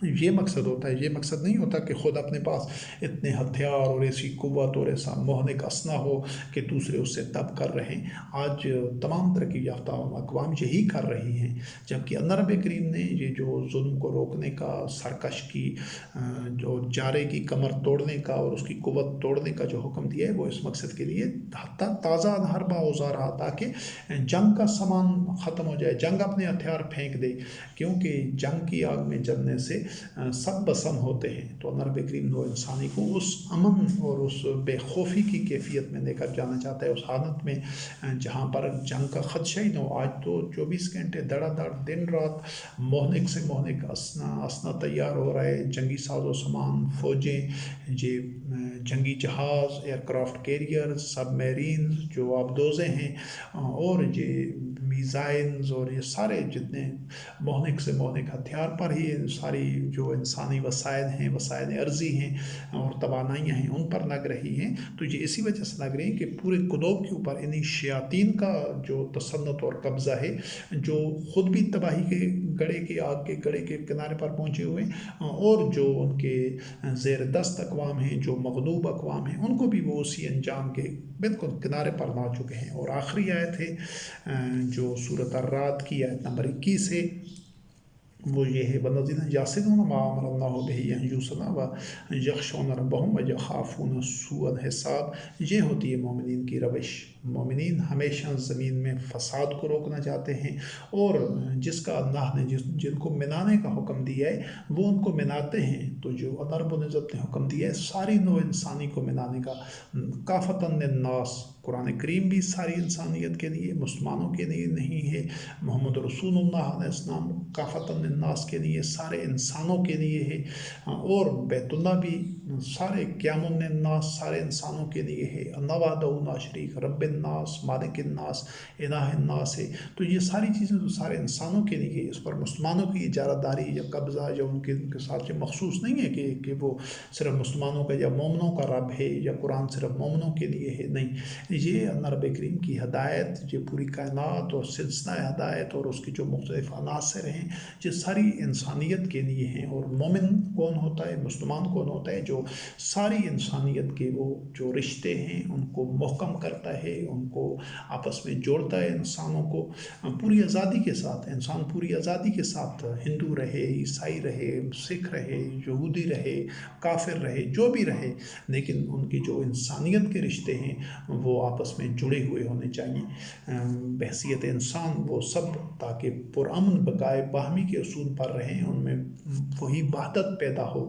یہ مقصد ہوتا ہے، یہ مقصد نہیں ہوتا کہ خود اپنے پاس اتنے ہتھیار اور ایسی قوت اور ایسا مہلک اسلحہ ہو کہ دوسرے اس سے دب کر رہیں۔ آج تمام ترقی یافتہ اقوام یہی کر رہی ہیں، جبکہ اللہ رب کریم نے یہ جو ظلم کو روکنے کا، سرکش کی جو جارے کی کمر توڑنے کا اور اس کی قوت توڑنے کا جو حکم دیا ہے، وہ اس مقصد کے لیے حتیٰ تازہ الحرب اوزارہا، تاکہ جنگ کا سامان ختم ہو جائے، جنگ اپنے ہتھیار پھینک دے، کیونکہ جنگ کی آگ میں جلنے سے سب بسم ہوتے ہیں۔ تو اللہ رب کریم وہ انسانی کو اس امن اور اس بے خوفی کی کیفیت میں لے کر جانا چاہتا ہے، اس حالت میں جہاں پر جنگ کا خدشہ ہی نہ ہو۔ آج تو 24 گھنٹے دڑا دڑ دن رات مہلک سے مہلک اسنا تیار ہو رہا ہے، جنگی ساز و سامان، فوجیں، جنگی جہاز، ایئر کرافٹ کیریئر، سب میرینز، جو آبدوزیں ہیں، اور یہ میزائلز، اور یہ سارے جتنے مہلک سے مہلک ہتھیار پر ہی ساری جو انسانی وسائل ہیں، وسائل ارضی ہیں اور توانائیاں ہیں، ان پر لگ رہی ہیں۔ تو یہ اسی وجہ سے لگ رہی ہیں کہ پورے گلوب کے اوپر انہی شیاطین کا جو تسلط اور قبضہ ہے، جو خود بھی تباہی کے گڑے کے آگ کے گڑے کے کنارے پر پہنچے ہوئے، اور جو ان کے زیر دست اقوام ہیں، جو مغلوب اقوام ہیں، ان کو بھی وہ اسی انجام کے بالکل کنارے پر لا چکے ہیں۔ اور آخری آیت ہے جو سورۃ الرعد کی آیت نمبر 21 ہے، وہ یہ ہے وَالَّذِينَ يَصِلُونَ مَا أَمَرَ اللَّهُ بِهِ أَن يُوصَلَ وَيَخْشَوْنَ رَبَّهُمْ وَيَخَافُونَ سُوءَ الْحِسَابِ۔ یہ ہوتی ہے مومنین کی روش۔ مومنین ہمیشہ زمین میں فساد کو روکنا چاہتے ہیں، اور جس کا اللہ نے جن کو منانے کا حکم دیا ہے وہ ان کو مناتے ہیں۔ تو جو اللہ رب العزت نے حکم دیا ہے ساری نوع انسانی کو منانے کا، کافۃ للناس، قرآن کریم بھی ساری انسانیت کے لیے، مسلمانوں کے لیے نہیں ہے، محمد رسول اللہ علیہ السلام کافۃ للناس کے لیے، سارے انسانوں کے لیے ہے، اور بیت اللہ بھی سارے قیام للناس، سارے انسانوں کے لیے ہے۔ اللہ وحدہ لا شریک، رب الناس، مالک الناس، الہ الناس ہے۔ تو یہ ساری چیزیں تو سارے انسانوں کے لیے، اس پر مسلمانوں کی اجارہ داری یا قبضہ یا ان کے ساتھ یہ مخصوص نہیں ہے کہ وہ صرف مسلمانوں کا یا مومنوں کا رب ہے، یا قرآن صرف مومنوں کے لیے ہے، نہیں۔ یہ اللہ رب کریم کی ہدایت، یہ پوری کائنات اور سلسلہ ہدایت اور اس کی جو مختلف عناصر ہیں، یہ ساری انسانیت کے لیے ہیں۔ اور مومن کون ہوتا ہے، مسلمان کون ہوتا ہے؟ جو ساری انسانیت کے وہ جو رشتے ہیں ان کو محکم کرتا ہے، ان کو آپس میں جوڑتا ہے، انسانوں کو پوری آزادی کے ساتھ، انسان پوری آزادی کے ساتھ ہندو رہے، عیسائی رہے، سکھ رہے، یہودی رہے، کافر رہے، جو بھی رہے، لیکن ان کی جو انسانیت کے رشتے ہیں وہ آپس میں جڑے ہوئے ہونے چاہیے بحیثیت انسان، وہ سب، تاکہ پرامن بقائے باہمی کے اصول پر رہیں، ان میں وہی وحدت پیدا ہو۔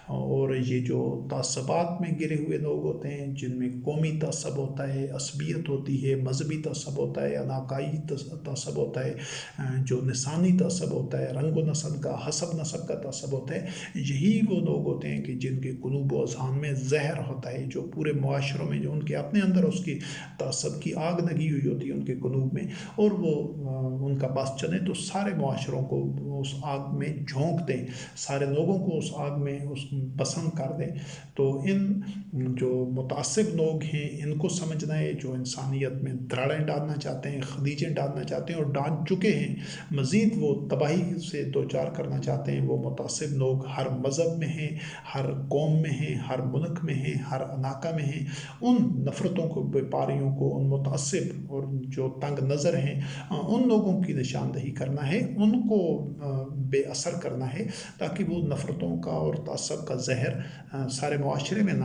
اور یہ جو تعصبات میں گرے ہوئے لوگ ہوتے ہیں، جن میں قومی تعصب ہوتا ہے، عصبیت ہوتی ہے، مذہبی تعصب ہوتا ہے، علاقائی تعصب ہوتا ہے، جو لسانی تعصب ہوتا ہے، رنگ و نسل کا، حسب نسب کا تعصب ہوتا ہے، یہی وہ لوگ ہوتے ہیں کہ جن کے قلوب و اذہان میں زہر ہوتا ہے، جو پورے معاشروں میں جو ان کے اپنے اندر اس کی تعصب کی آگ لگی ہوئی ہوتی ہے ان کے قلوب میں، اور وہ ان کا بس چلے تو سارے معاشروں کو اس آگ میں جھونک دیں، سارے لوگوں کو اس آگ میں پسند کر دیں۔ تو ان جو متعصب لوگ ہیں ان کو سمجھنا ہے، جو انسانیت میں دراڑیں ڈالنا چاہتے ہیں، خلیجیں ڈالنا چاہتے ہیں اور ڈال چکے ہیں، مزید وہ تباہی سے دوچار کرنا چاہتے ہیں، وہ متعصب لوگ ہر مذہب میں ہیں، ہر قوم میں ہیں، ہر ملک میں ہیں، ہر علاقہ میں ہیں، ان نفرتوں کو، بیپاریوں کو، ان متعصب اور جو تنگ نظر ہیں ان لوگوں کی نشاندہی کرنا ہے، ان کو بے اثر کرنا ہے، تاکہ وہ نفرتوں کا اور تعصب کا زہر سارے معاشرے میں نہ